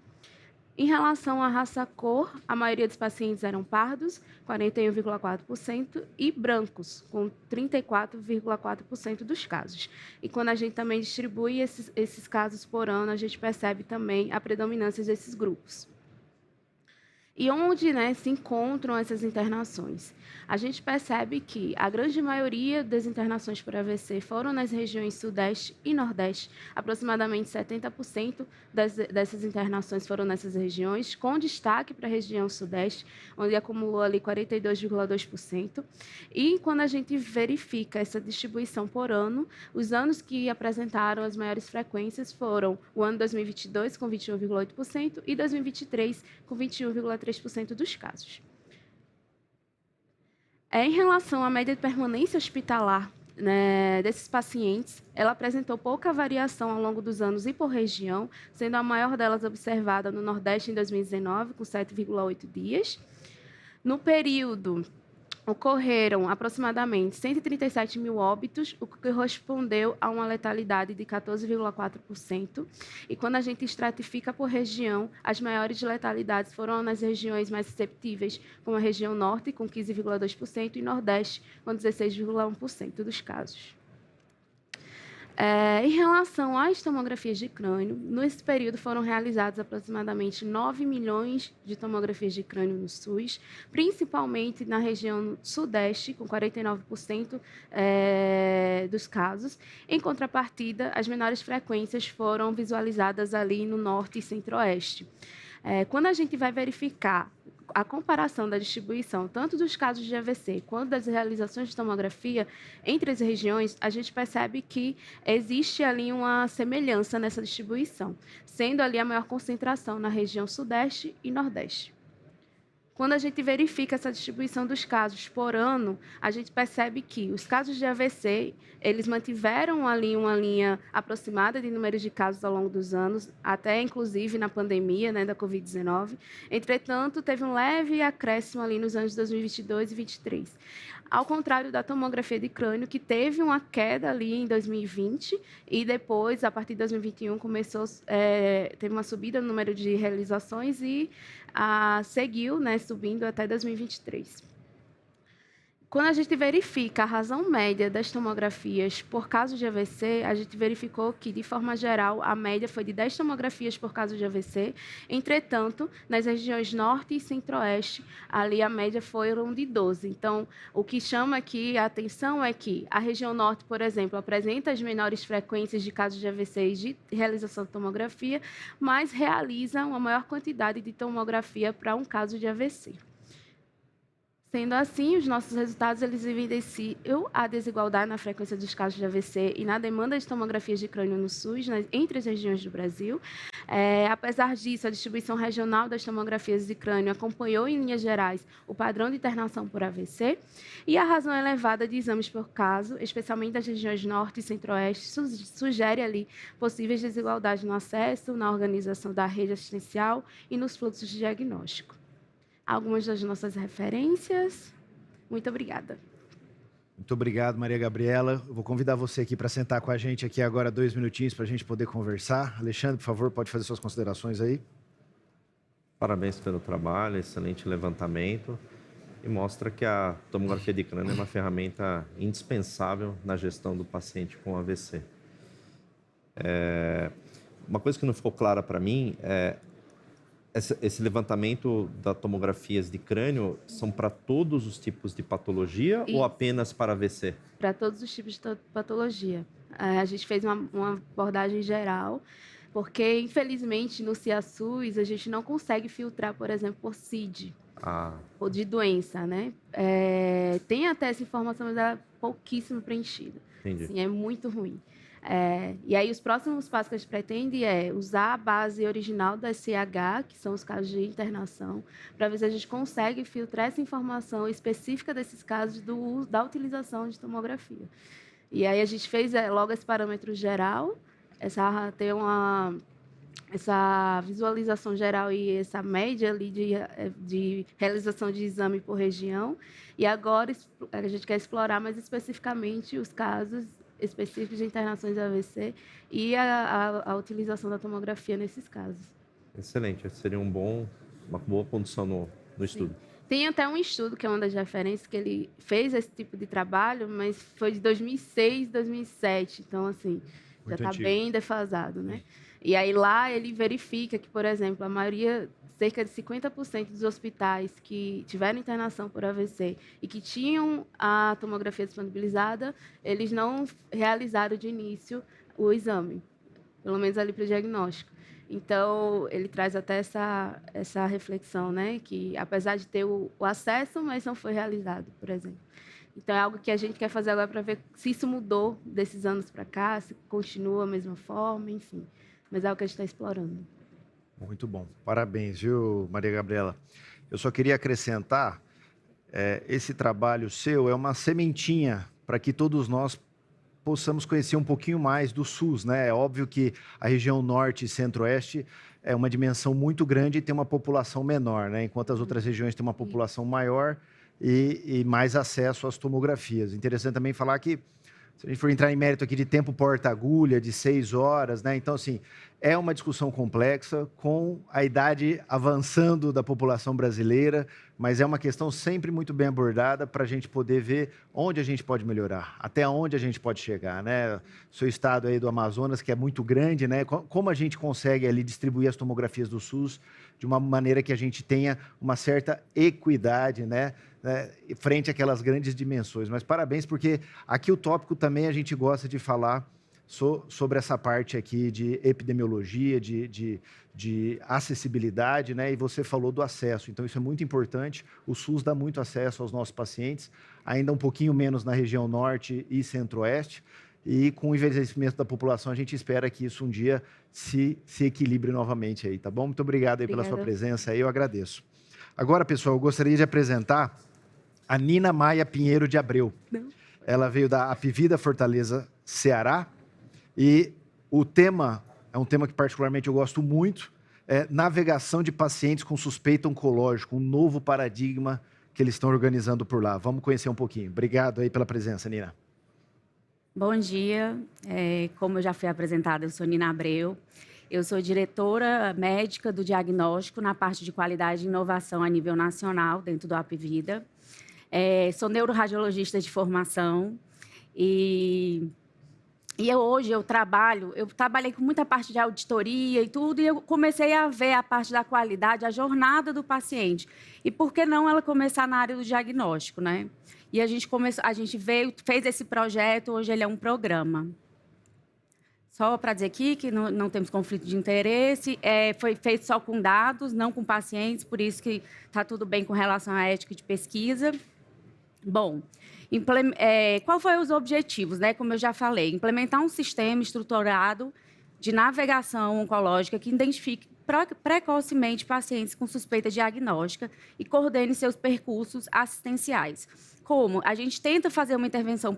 [SPEAKER 5] Em relação à raça-cor, a maioria dos pacientes eram pardos, 41,4%, e brancos, com 34,4% dos casos. E quando a gente também distribui esses casos por ano, a gente percebe também a predominância desses grupos. E onde, né, se encontram essas internações? A gente percebe que a grande maioria das internações por AVC foram nas regiões Sudeste e Nordeste. Aproximadamente 70% dessas internações foram nessas regiões, com destaque para a região Sudeste, onde acumulou ali 42,2%. E quando a gente verifica essa distribuição por ano, os anos que apresentaram as maiores frequências foram o ano 2022, com 21,8%, e 2023, com 21,3% dos casos. Em relação à média de permanência hospitalar, né, desses pacientes, ela apresentou pouca variação ao longo dos anos e por região, sendo a maior delas observada no Nordeste em 2019, com 7,8 dias. No período, ocorreram aproximadamente 137 mil óbitos, o que correspondeu a uma letalidade de 14,4%. E quando a gente estratifica por região, as maiores letalidades foram nas regiões mais susceptíveis, como a região Norte, com 15,2%, e Nordeste, com 16,1% dos casos. Em relação às tomografias de crânio, nesse período foram realizadas aproximadamente 9 milhões de tomografias de crânio no SUS, principalmente na região Sudeste, com 49% dos casos. Em contrapartida, as menores frequências foram visualizadas ali no Norte e Centro-Oeste. Quando a gente vai verificar a comparação da distribuição tanto dos casos de AVC quanto das realizações de tomografia entre as regiões, a gente percebe que existe ali uma semelhança nessa distribuição, sendo ali a maior concentração na região Sudeste e Nordeste. Quando a gente verifica essa distribuição dos casos por ano, a gente percebe que os casos de AVC, eles mantiveram ali uma linha aproximada de números de casos ao longo dos anos, até inclusive na pandemia, né, da Covid-19. Entretanto, teve um leve acréscimo ali nos anos 2022 e 2023. Ao contrário da tomografia de crânio, que teve uma queda ali em 2020 e depois, a partir de 2021, teve uma subida no número de realizações e seguiu, né, subindo até 2023. Quando a gente verifica a razão média das tomografias por caso de AVC, a gente verificou que, de forma geral, a média foi de 10 tomografias por caso de AVC. Entretanto, nas regiões Norte e Centro-Oeste, ali a média foram de 12. Então, o que chama aqui a atenção é que a região Norte, por exemplo, apresenta as menores frequências de casos de AVC e de realização de tomografia, mas realiza uma maior quantidade de tomografia para um caso de AVC. Sendo assim, os nossos resultados eles evidenciam a desigualdade na frequência dos casos de AVC e na demanda de tomografias de crânio no SUS, entre as regiões do Brasil. Apesar disso, a distribuição regional das tomografias de crânio acompanhou, em linhas gerais, o padrão de internação por AVC, e a razão elevada de exames por caso, especialmente das regiões Norte e Centro-Oeste, sugere ali possíveis desigualdades no acesso, na organização da rede assistencial e nos fluxos de diagnóstico. Algumas das nossas referências. Muito obrigada.
[SPEAKER 1] Muito obrigado, Maria Gabriela. Eu vou convidar você aqui para sentar com a gente aqui agora 2 minutinhos para a gente poder conversar. Alexandre, por favor, pode fazer suas considerações aí.
[SPEAKER 2] Parabéns pelo trabalho, excelente levantamento. E mostra que a tomografia de crânio é uma ferramenta indispensável na gestão do paciente com AVC. Uma coisa que não ficou clara para mim é esse levantamento da tomografias de crânio são para todos os tipos de patologia ou apenas para AVC?
[SPEAKER 5] Para todos os tipos de patologia. A gente fez uma abordagem geral, porque, infelizmente, no CIASUS, a gente não consegue filtrar, por exemplo, por CID, ou de doença, né? Tem até essa informação, mas ela é pouquíssimo preenchida.
[SPEAKER 2] Entendi.
[SPEAKER 5] Assim, é muito ruim. E aí, os próximos passos que a gente pretende é usar a base original da SCH, que são os casos de internação, para ver se a gente consegue filtrar essa informação específica desses casos da utilização de tomografia. E aí, a gente fez logo esse parâmetro geral, ter essa visualização geral e essa média ali de realização de exame por região. E agora a gente quer explorar mais especificamente os casos específicos de internações AVC e a utilização da tomografia nesses casos.
[SPEAKER 2] Excelente, seria uma boa condução no estudo.
[SPEAKER 5] Tem até um estudo, que é uma das referências, que ele fez esse tipo de trabalho, mas foi de 2006, 2007. Então, assim, já está bem defasado, né? E aí lá ele verifica que, por exemplo, a maioria, cerca de 50% dos hospitais que tiveram internação por AVC e que tinham a tomografia disponibilizada, eles não realizaram de início o exame, pelo menos ali para o diagnóstico. Então, ele traz até essa reflexão, né? Que apesar de ter o acesso, mas não foi realizado, por exemplo. Então, é algo que a gente quer fazer agora para ver se isso mudou desses anos para cá, se continua a mesma forma, enfim. Mas é o que a gente está explorando.
[SPEAKER 1] Muito bom. Parabéns, viu, Maria Gabriela? Eu só queria acrescentar, esse trabalho seu é uma sementinha para que todos nós possamos conhecer um pouquinho mais do SUS, né? É óbvio que a região norte e centro-oeste é uma dimensão muito grande e tem uma população menor, né? Enquanto as outras regiões têm uma população maior e mais acesso às tomografias. Interessante também falar que, se a gente for entrar em mérito aqui de tempo porta-agulha, de 6 horas, né? Então, assim, é uma discussão complexa, com a idade avançando da população brasileira, mas é uma questão sempre muito bem abordada para a gente poder ver onde a gente pode melhorar, até onde a gente pode chegar, né? Seu estado aí do Amazonas, que é muito grande, né? Como a gente consegue ali distribuir as tomografias do SUS de uma maneira que a gente tenha uma certa equidade, né? Frente àquelas grandes dimensões. Mas parabéns, porque aqui o tópico também a gente gosta de falar sobre essa parte aqui de epidemiologia, de acessibilidade, né? E você falou do acesso, então isso é muito importante. O SUS dá muito acesso aos nossos pacientes, ainda um pouquinho menos na região norte e centro-oeste, e com o envelhecimento da população, a gente espera que isso um dia se equilibre novamente aí, tá bom? Muito obrigado aí pela sua presença aí, eu agradeço. Agora, pessoal, eu gostaria de apresentar a Nina Maia Pinheiro de Abreu. Ela veio da Apivida Fortaleza, Ceará, e o tema é um tema que particularmente eu gosto muito, é navegação de pacientes com suspeita oncológica, um novo paradigma que eles estão organizando por lá. Vamos conhecer um pouquinho. Obrigado aí pela presença, Nina.
[SPEAKER 6] Bom dia, como eu já fui apresentada, eu sou Nina Abreu, eu sou diretora médica do diagnóstico na parte de qualidade e inovação a nível nacional, dentro do Apivida. Sou neuroradiologista de formação e hoje eu trabalhei com muita parte de auditoria e tudo, e eu comecei a ver a parte da qualidade, a jornada do paciente. E por que não ela começar na área do diagnóstico, né? E a gente fez esse projeto, hoje ele é um programa. Só para dizer aqui que não temos conflito de interesse, foi feito só com dados, não com pacientes, por isso que está tudo bem com relação à ética de pesquisa. Bom, qual foram os objetivos, né? Como eu já falei, implementar um sistema estruturado de navegação oncológica que identifique precocemente pacientes com suspeita diagnóstica e coordene seus percursos assistenciais. Como? A gente tenta fazer uma intervenção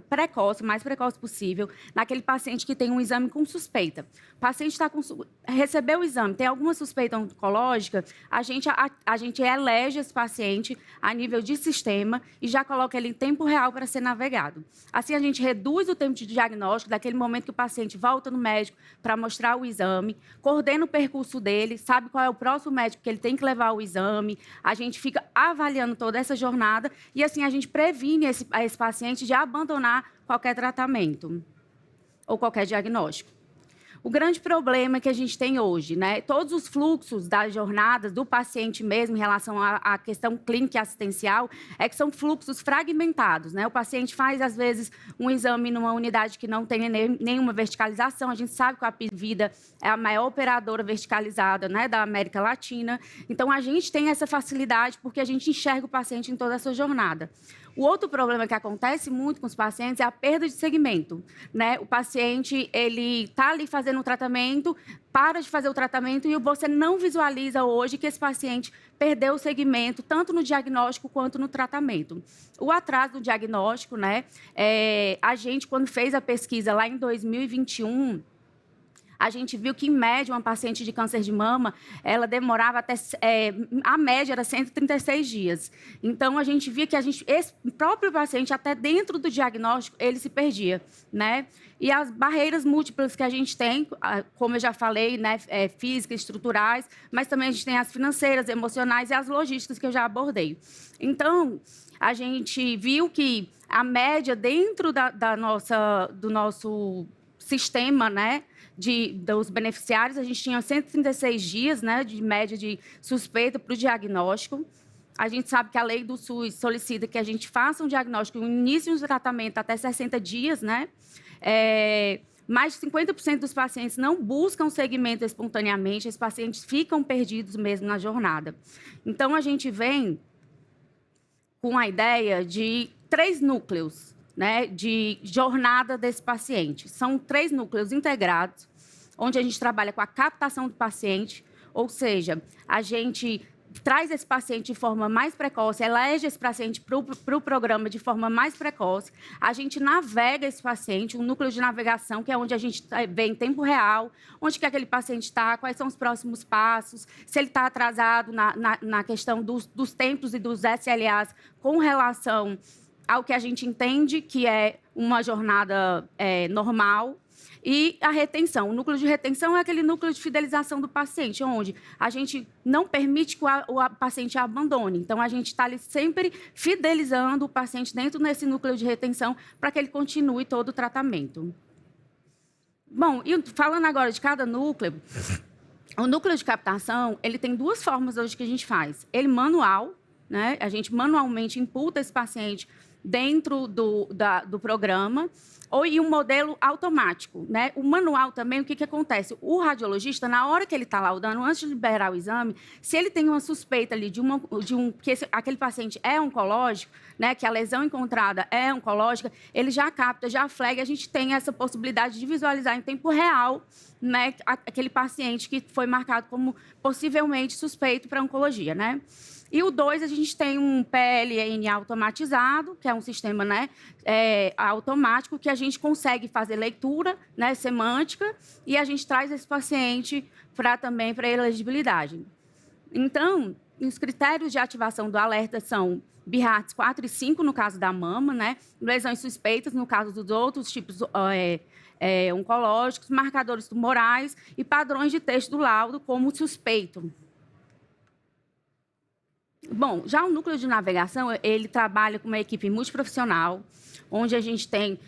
[SPEAKER 6] precoce, o mais precoce possível, naquele paciente que tem um exame com suspeita. O paciente recebeu o exame, tem alguma suspeita oncológica, a gente elege esse paciente a nível de sistema e já coloca ele em tempo real para ser navegado. Assim, a gente reduz o tempo de diagnóstico, daquele momento que o paciente volta no médico para mostrar o exame, coordena o percurso dele, sabe qual é o próximo médico que ele tem que levar o exame, a gente fica avaliando toda essa jornada e, assim, a gente previne esse paciente de abandonar qualquer tratamento ou qualquer diagnóstico. O grande problema que a gente tem hoje, né? Todos os fluxos das jornadas do paciente mesmo em relação à questão clínica e assistencial é que são fluxos fragmentados, né? O paciente faz, às vezes, um exame numa unidade que não tem nenhuma verticalização. A gente sabe que a Apivida é a maior operadora verticalizada, né, da América Latina. Então, a gente tem essa facilidade porque a gente enxerga o paciente em toda essa jornada. O outro problema que acontece muito com os pacientes é a perda de segmento, né? O paciente, ele está ali fazendo o tratamento, para de fazer o tratamento e você não visualiza hoje que esse paciente perdeu o segmento, tanto no diagnóstico quanto no tratamento. O atraso do diagnóstico, né? A gente, quando fez a pesquisa lá em 2021, a gente viu que, em média, uma paciente de câncer de mama, ela demorava até... a média era 136 dias. Então, a gente via que esse próprio paciente, até dentro do diagnóstico, ele se perdia, né? E as barreiras múltiplas que a gente tem, como eu já falei, né, físicas, estruturais, mas também a gente tem as financeiras, emocionais e as logísticas que eu já abordei. Então, a gente viu que a média dentro do nosso sistema, né, dos beneficiários, a gente tinha 136 dias, né, de média de suspeita para o diagnóstico. A gente sabe que a lei do SUS solicita que a gente faça um diagnóstico no início do tratamento até 60 dias, né? Mais de 50% dos pacientes não buscam segmento espontaneamente, esses pacientes ficam perdidos mesmo na jornada. Então, a gente vem com a ideia de 3 núcleos, né, de jornada desse paciente. São 3 núcleos integrados, onde a gente trabalha com a captação do paciente, ou seja, a gente traz esse paciente de forma mais precoce, elege esse paciente para o programa de forma mais precoce, a gente navega esse paciente, um núcleo de navegação, que é onde a gente vê em tempo real, onde que aquele paciente está, quais são os próximos passos, se ele está atrasado na questão dos tempos e dos SLAs com relação ao que a gente entende que é uma jornada normal. E a retenção. O núcleo de retenção é aquele núcleo de fidelização do paciente, onde a gente não permite que o paciente abandone. Então, a gente está ali sempre fidelizando o paciente dentro desse núcleo de retenção para que ele continue todo o tratamento. Bom, e falando agora de cada núcleo, o núcleo de captação, ele tem 2 formas hoje que a gente faz. Ele manual, né? A gente manualmente imputa esse paciente dentro do programa, e um modelo automático, né? O manual também, o que acontece? O radiologista, na hora que ele está laudando, antes de liberar o exame, se ele tem uma suspeita ali que aquele paciente é oncológico, né, que a lesão encontrada é oncológica, ele já capta, já flaga, a gente tem essa possibilidade de visualizar em tempo real, né, aquele paciente que foi marcado como possivelmente suspeito para oncologia, né? E o 2, a gente tem um PLN automatizado, que é um sistema, né, automático, que a gente consegue fazer leitura, né, semântica, e a gente traz esse paciente também para elegibilidade. Então, os critérios de ativação do alerta são BIHATS 4 e 5, no caso da mama, né, lesões suspeitas, no caso dos outros tipos oncológicos, marcadores tumorais e padrões de texto do laudo como suspeito. Bom, já o núcleo de navegação, ele trabalha com uma equipe multiprofissional, onde a gente tem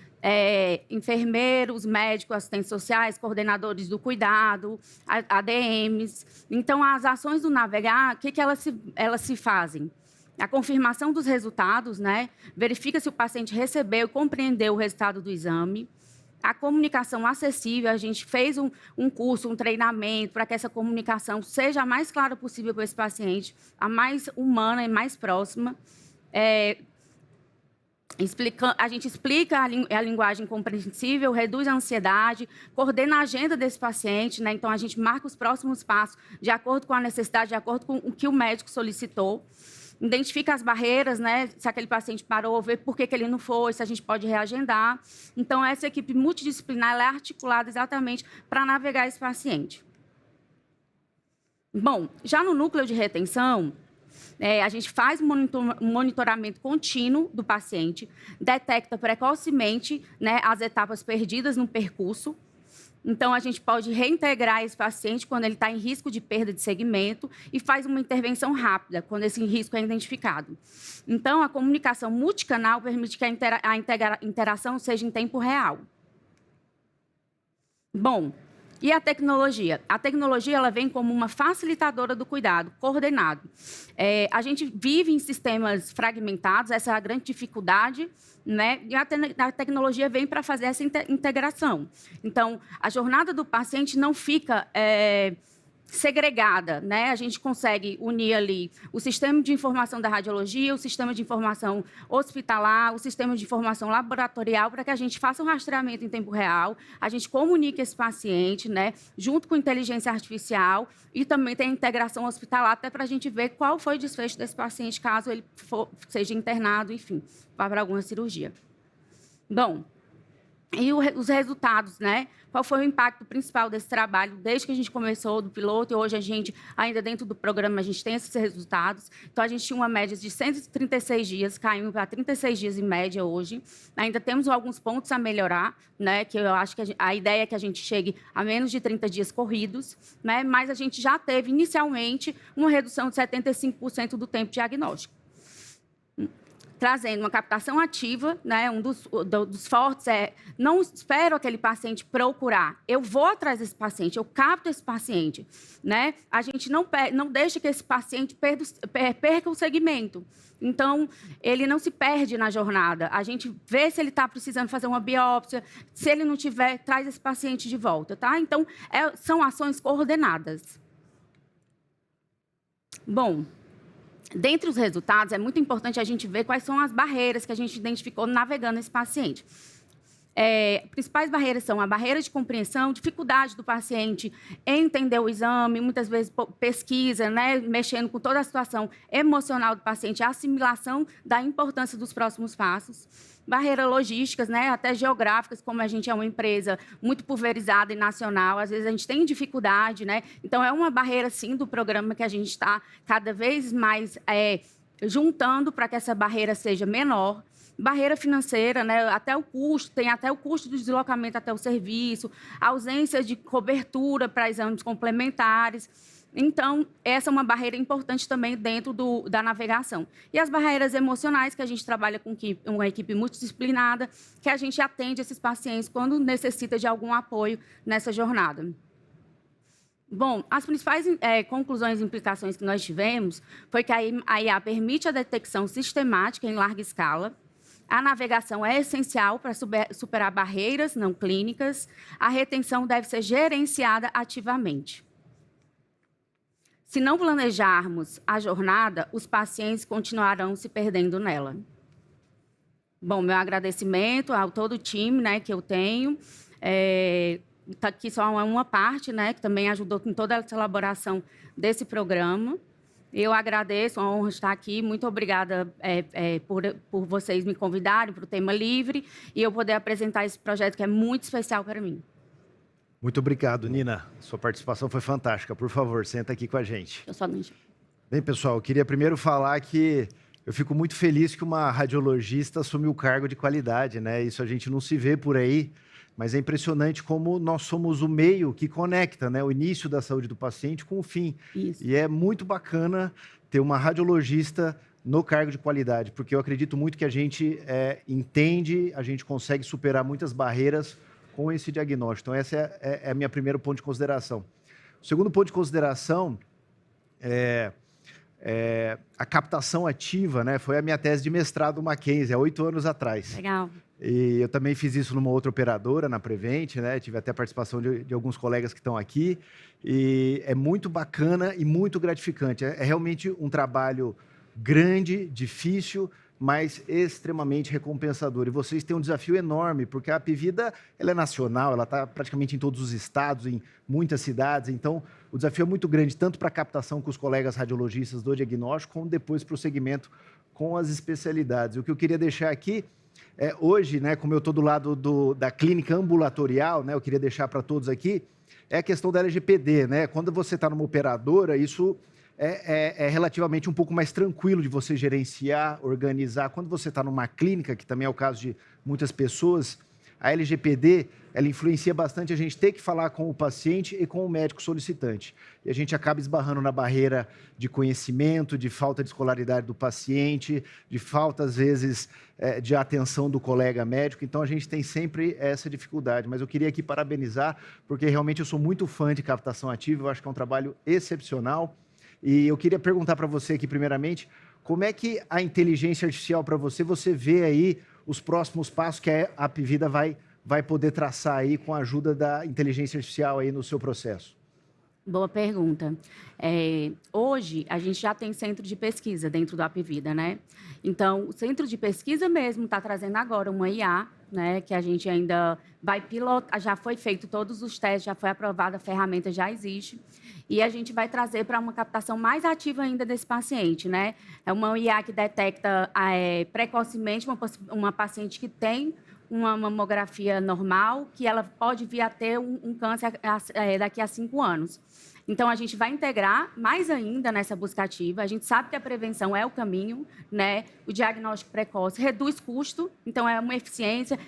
[SPEAKER 6] enfermeiros, médicos, assistentes sociais, coordenadores do cuidado, ADMs. Então, as ações do navegar, o que elas se fazem? A confirmação dos resultados, né? Verifica se o paciente recebeu e compreendeu o resultado do exame. A comunicação acessível, a gente fez um curso, um treinamento para que essa comunicação seja a mais clara possível para esse paciente, a mais humana e mais próxima. A gente explica a linguagem compreensível, reduz a ansiedade, coordena a agenda desse paciente, né? Então, a gente marca os próximos passos de acordo com a necessidade, de acordo com o que o médico solicitou. Identifica as barreiras, né? Se aquele paciente parou, ver por que ele não foi, se a gente pode reagendar. Então, essa equipe multidisciplinar ela é articulada exatamente para navegar esse paciente. Bom, já no núcleo de retenção, a gente faz um monitoramento contínuo do paciente, detecta precocemente, né, as etapas perdidas no percurso. Então, a gente pode reintegrar esse paciente quando ele está em risco de perda de segmento e faz uma intervenção rápida, quando esse risco é identificado. Então, a comunicação multicanal permite que a interação seja em tempo real. Bom, e a tecnologia? A tecnologia ela vem como uma facilitadora do cuidado coordenado. A gente vive em sistemas fragmentados, essa é a grande dificuldade, né? E a tecnologia vem para fazer essa integração. Então, a jornada do paciente não fica segregada, né? A gente consegue unir ali o sistema de informação da radiologia, o sistema de informação hospitalar, o sistema de informação laboratorial, para que a gente faça um rastreamento em tempo real, a gente comunique esse paciente, né? Junto com inteligência artificial, e também tem a integração hospitalar, até para a gente ver qual foi o desfecho desse paciente, caso ele seja internado, enfim, vá para alguma cirurgia. Bom, e os resultados, né? Qual foi o impacto principal desse trabalho, desde que a gente começou do piloto, e hoje a gente, ainda dentro do programa, a gente tem esses resultados. Então, a gente tinha uma média de 136 dias, caímos para 36 dias em média hoje. Ainda temos alguns pontos a melhorar, né? Que eu acho que a ideia é que a gente chegue a menos de 30 dias corridos, né? Mas a gente já teve, inicialmente, uma redução de 75% do tempo diagnóstico. Trazendo uma captação ativa, né? Um dos fortes é, não espero aquele paciente procurar, eu vou atrás desse paciente, eu capto esse paciente, né? A gente não deixa que esse paciente perca o segmento. Então, ele não se perde na jornada. A gente vê se ele está precisando fazer uma biópsia, se ele não tiver, traz esse paciente de volta, tá? Então, são ações coordenadas. Bom, dentre os resultados, é muito importante a gente ver quais são as barreiras que a gente identificou navegando esse paciente. Principais barreiras são a barreira de compreensão, dificuldade do paciente em entender o exame, muitas vezes pesquisa, né, mexendo com toda a situação emocional do paciente, a assimilação da importância dos próximos passos. Barreiras logísticas, né, até geográficas, como a gente é uma empresa muito pulverizada e nacional, às vezes a gente tem dificuldade, né? Então, é uma barreira, sim, do programa que a gente está cada vez mais juntando para que essa barreira seja menor. Barreira financeira, né? Até o custo, tem até o custo do deslocamento até o serviço, ausência de cobertura para exames complementares. Então, essa é uma barreira importante também dentro da navegação. E as barreiras emocionais, que a gente trabalha com uma equipe multidisciplinada, que a gente atende esses pacientes quando necessita de algum apoio nessa jornada. Bom, as principais conclusões e implicações que nós tivemos foi que a IA permite a detecção sistemática em larga escala. A navegação é essencial para superar barreiras não clínicas. A retenção deve ser gerenciada ativamente. Se não planejarmos a jornada, os pacientes continuarão se perdendo nela. Bom, meu agradecimento ao todo o time, né, que eu tenho. Tá aqui só uma parte, né, que também ajudou em toda essa elaboração desse programa. Eu agradeço, a honra estar aqui. Muito obrigada por vocês me convidarem para o Tema Livre e eu poder apresentar esse projeto que é muito especial para mim.
[SPEAKER 1] Muito obrigado, Nina. Sua participação foi fantástica. Por favor, senta aqui com a gente.
[SPEAKER 6] Eu só não...
[SPEAKER 1] Bem, pessoal, eu queria primeiro falar que eu fico muito feliz que uma radiologista assumiu o cargo de qualidade, né? Isso a gente não se vê por aí, mas é impressionante como nós somos o meio que conecta, né, o início da saúde do paciente com o fim.
[SPEAKER 6] Isso.
[SPEAKER 1] E é muito bacana ter uma radiologista no cargo de qualidade, porque eu acredito muito que a gente entende, a gente consegue superar muitas barreiras com esse diagnóstico. Então, essa é a minha primeiro ponto de consideração. O segundo ponto de consideração é a captação ativa, né? Foi a minha tese de mestrado do Mackenzie, há 8 anos atrás.
[SPEAKER 6] Legal.
[SPEAKER 1] E eu também fiz isso numa outra operadora, na Prevent, né? Tive até a participação de alguns colegas que estão aqui. E é muito bacana e muito gratificante. É realmente um trabalho grande, difícil, mas extremamente recompensador. E vocês têm um desafio enorme, porque a Apvida ela é nacional, ela está praticamente em todos os estados, em muitas cidades. Então, o desafio é muito grande, tanto para a captação com os colegas radiologistas do diagnóstico, como depois para o segmento com as especialidades. O que eu queria deixar aqui hoje, né, como eu estou do lado da clínica ambulatorial, né, eu queria deixar para todos aqui, é a questão da LGPD. Né? Quando você está numa operadora, isso é relativamente um pouco mais tranquilo de você gerenciar, organizar. Quando você está numa clínica, que também é o caso de muitas pessoas, a LGPD, ela influencia bastante a gente ter que falar com o paciente e com o médico solicitante. E a gente acaba esbarrando na barreira de conhecimento, de falta de escolaridade do paciente, de falta, às vezes, de atenção do colega médico. Então, a gente tem sempre essa dificuldade. Mas eu queria aqui parabenizar, porque realmente eu sou muito fã de captação ativa, eu acho que é um trabalho excepcional. E eu queria perguntar para você aqui, primeiramente, como é que a inteligência artificial para você vê aí os próximos passos que a Apvida vai poder traçar aí com a ajuda da inteligência artificial aí no seu processo?
[SPEAKER 6] Boa pergunta. Hoje, a gente já tem centro de pesquisa dentro do Apvida, né? Então, o centro de pesquisa mesmo está trazendo agora uma IA, né? Que a gente ainda vai pilotar, já foi feito todos os testes, já foi aprovada, a ferramenta já existe. E a gente vai trazer para uma captação mais ativa ainda desse paciente, né? É uma IA que detecta precocemente uma paciente que tem uma mamografia normal, que ela pode vir a ter um câncer daqui a 5 anos. Então, a gente vai integrar mais ainda nessa busca ativa. A gente sabe que a prevenção é o caminho, né? O diagnóstico precoce reduz custo, então é uma eficiência,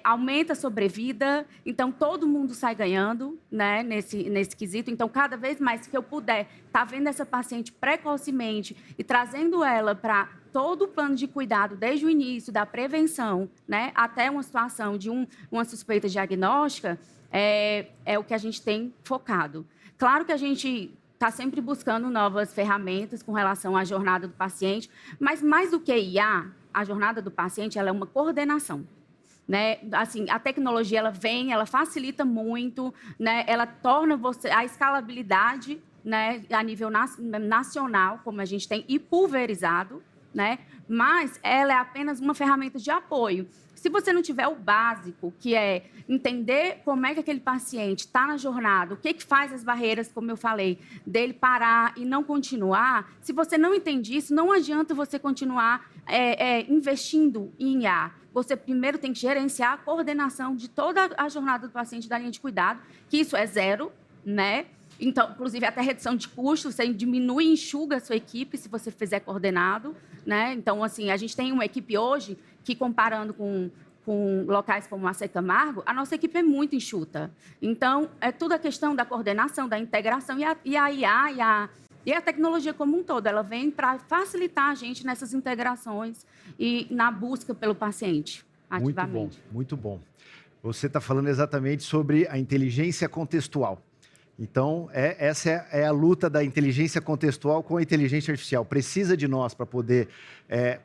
[SPEAKER 6] aumenta a sobrevida, então todo mundo sai ganhando, né? Nesse quesito. Então, cada vez mais que eu puder estar vendo essa paciente precocemente e trazendo ela para todo o plano de cuidado, desde o início, da prevenção, né? Até uma situação de uma suspeita diagnóstica, é o que a gente tem focado. Claro que a gente está sempre buscando novas ferramentas com relação à jornada do paciente, mas mais do que IA, a jornada do paciente ela é uma coordenação. Né? Assim, a tecnologia ela vem, ela facilita muito, né? Ela torna a escalabilidade, né? A nível nacional, como a gente tem, e pulverizado, né? Mas ela é apenas uma ferramenta de apoio. Se você não tiver o básico, que é entender como é que aquele paciente está na jornada, o que faz as barreiras, como eu falei, dele parar e não continuar, se você não entende isso, não adianta você continuar investindo em IA. Você primeiro tem que gerenciar a coordenação de toda a jornada do paciente da linha de cuidado, que isso é zero, né? Então, inclusive, até redução de custos, você diminui e enxuga a sua equipe se você fizer coordenado, né? Então, assim, a gente tem uma equipe hoje que, comparando com locais como a Camargo, a nossa equipe é muito enxuta. Então, é tudo a questão da coordenação, da integração e a IA e a tecnologia como um todo. Ela vem para facilitar a gente nessas integrações e na busca pelo paciente, ativamente.
[SPEAKER 1] Muito bom. Você está falando exatamente sobre a inteligência contextual. Então, essa é a luta da inteligência contextual com a inteligência artificial. Precisa de nós para poder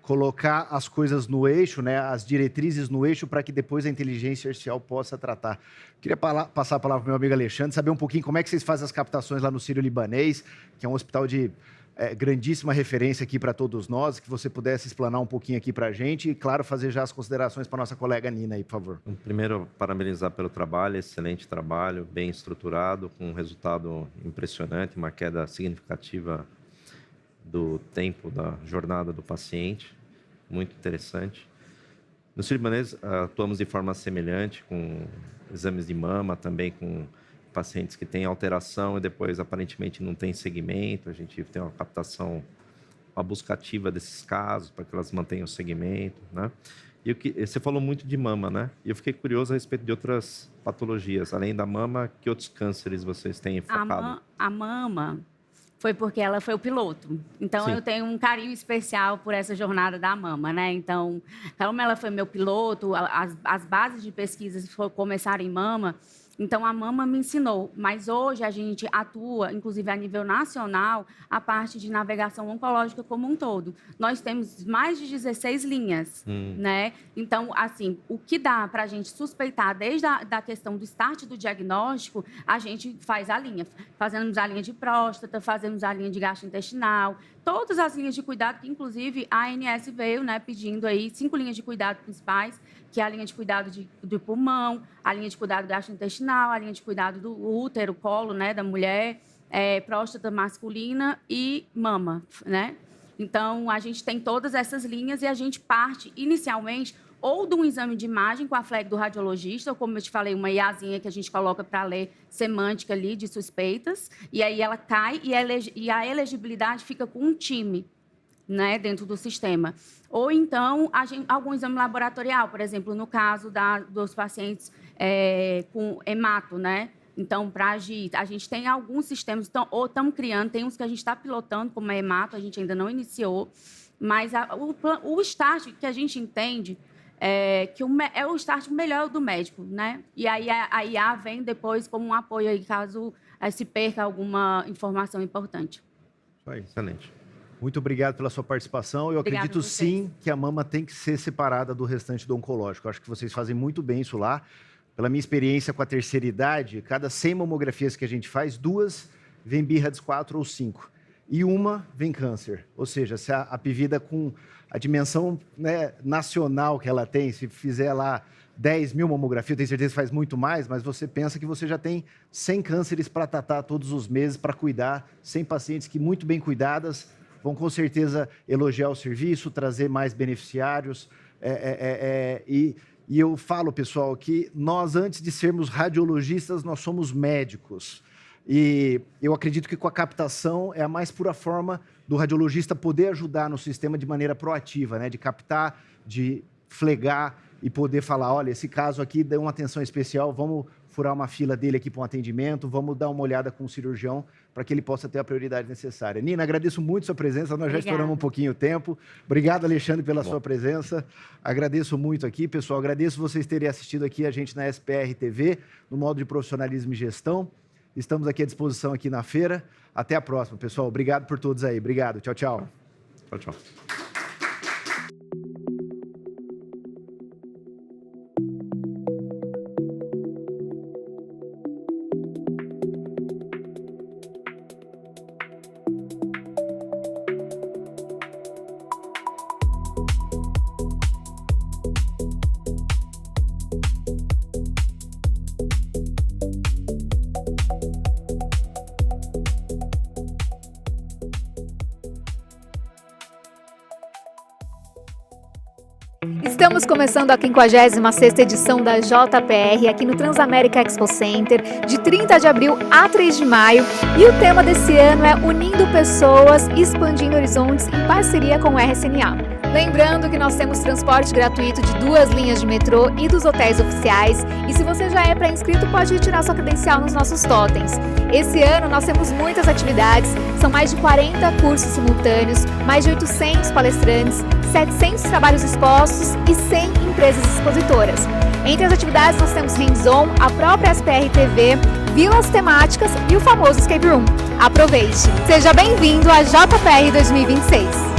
[SPEAKER 1] colocar as coisas no eixo, né, as diretrizes no eixo, para que depois a inteligência artificial possa tratar. Queria passar a palavra para o meu amigo Alexandre, saber um pouquinho como é que vocês fazem as captações lá no Sírio-Libanês, que é um hospital de grandíssima referência aqui para todos nós, que você pudesse explanar um pouquinho aqui para a gente e, claro, fazer já as considerações para a nossa colega Nina aí, por favor.
[SPEAKER 2] Primeiro, parabenizar pelo trabalho, excelente trabalho, bem estruturado, com um resultado impressionante, uma queda significativa do tempo da jornada do paciente, muito interessante. No Sírio-Libanês, atuamos de forma semelhante, com exames de mama, também com pacientes que têm alteração e depois aparentemente não tem segmento. A gente tem uma captação, uma busca ativa desses casos para que elas mantenham o segmento, né? E você falou muito de mama, né? E eu fiquei curioso a respeito de outras patologias. Além da mama, que outros cânceres vocês têm focado?
[SPEAKER 6] A mama foi porque ela foi o piloto. Então,
[SPEAKER 2] Sim.
[SPEAKER 6] eu tenho um carinho especial por essa jornada da mama, né? Então, como ela foi meu piloto, as bases de pesquisa começaram em mama. Então, a mama me ensinou, mas hoje a gente atua, inclusive a nível nacional, a parte de navegação oncológica como um todo. Nós temos mais de 16 linhas, né? Então, assim, o que dá para a gente suspeitar desde a questão do start do diagnóstico, a gente faz a linha. Fazemos a linha de próstata, fazemos a linha de gastrointestinal, todas as linhas de cuidado, que inclusive a ANS veio, né, pedindo aí 5 linhas de cuidado principais, que é a linha de cuidado do pulmão, a linha de cuidado gastrointestinal, a linha de cuidado do útero, colo, né, da mulher, próstata masculina e mama, né? Então, a gente tem todas essas linhas e a gente parte inicialmente ou de um exame de imagem com a flag do radiologista, ou como eu te falei, uma IAzinha que a gente coloca para ler semântica ali de suspeitas, e aí ela cai e a elegibilidade fica com um time, né, dentro do sistema. Ou então, algum exame laboratorial, por exemplo, no caso dos pacientes com hemato, né? Então, para agir, a gente tem alguns sistemas, ou estamos criando, tem uns que a gente está pilotando, como a hemato, a gente ainda não iniciou, mas o estágio que a gente entende que é o start melhor do médico, né? E aí a IA vem depois como um apoio aí, caso se perca alguma informação importante.
[SPEAKER 2] Excelente.
[SPEAKER 1] Muito obrigado pela sua participação. Eu acredito sim que a mama tem que ser separada do restante do oncológico. Eu acho que vocês fazem muito bem isso lá. Pela minha experiência com a terceira idade, cada 100 mamografias que a gente faz, 2 vem BIRADS 4 ou 5. E uma vem câncer. Ou seja, se a Apivida, com a dimensão, né, nacional que ela tem, se fizer lá 10 mil mamografias, eu tenho certeza que faz muito mais, mas você pensa que você já tem 100 cânceres para tratar todos os meses, para cuidar, 100 pacientes que, muito bem cuidadas, vão com certeza elogiar o serviço, trazer mais beneficiários. E eu falo, pessoal, que nós, antes de sermos radiologistas, nós somos médicos. E eu acredito que com a captação é a mais pura forma do radiologista poder ajudar no sistema de maneira proativa, né? De captar, de flegar e poder falar, olha, esse caso aqui deu uma atenção especial, vamos furar uma fila dele aqui para um atendimento, vamos dar uma olhada com o cirurgião para que ele possa ter a prioridade necessária. Nina, agradeço muito sua presença, nós já estouramos um pouquinho o tempo. Obrigado, Alexandre, pela sua presença. Agradeço muito aqui, pessoal. Agradeço vocês terem assistido aqui a gente na SPR TV, no modo de profissionalismo e gestão. Estamos aqui à disposição aqui na feira. Até a próxima, pessoal. Obrigado por todos aí. Obrigado. Tchau, tchau.
[SPEAKER 2] Tchau, tchau.
[SPEAKER 7] Estamos começando a 56ª edição da JPR aqui no Transamérica Expo Center, de 30 de abril a 3 de maio. E o tema desse ano é Unindo Pessoas, Expandindo Horizontes, em parceria com o RSNA. Lembrando que nós temos transporte gratuito de 2 linhas de metrô e dos hotéis oficiais. E se você já é pré-inscrito, pode retirar sua credencial nos nossos totens. Esse ano nós temos muitas atividades, são mais de 40 cursos simultâneos, mais de 800 palestrantes, 700 trabalhos expostos e 100 empresas expositoras. Entre as atividades nós temos hands-on, a própria SPR TV, vilas temáticas e o famoso escape room. Aproveite! Seja bem-vindo à JPR 2026!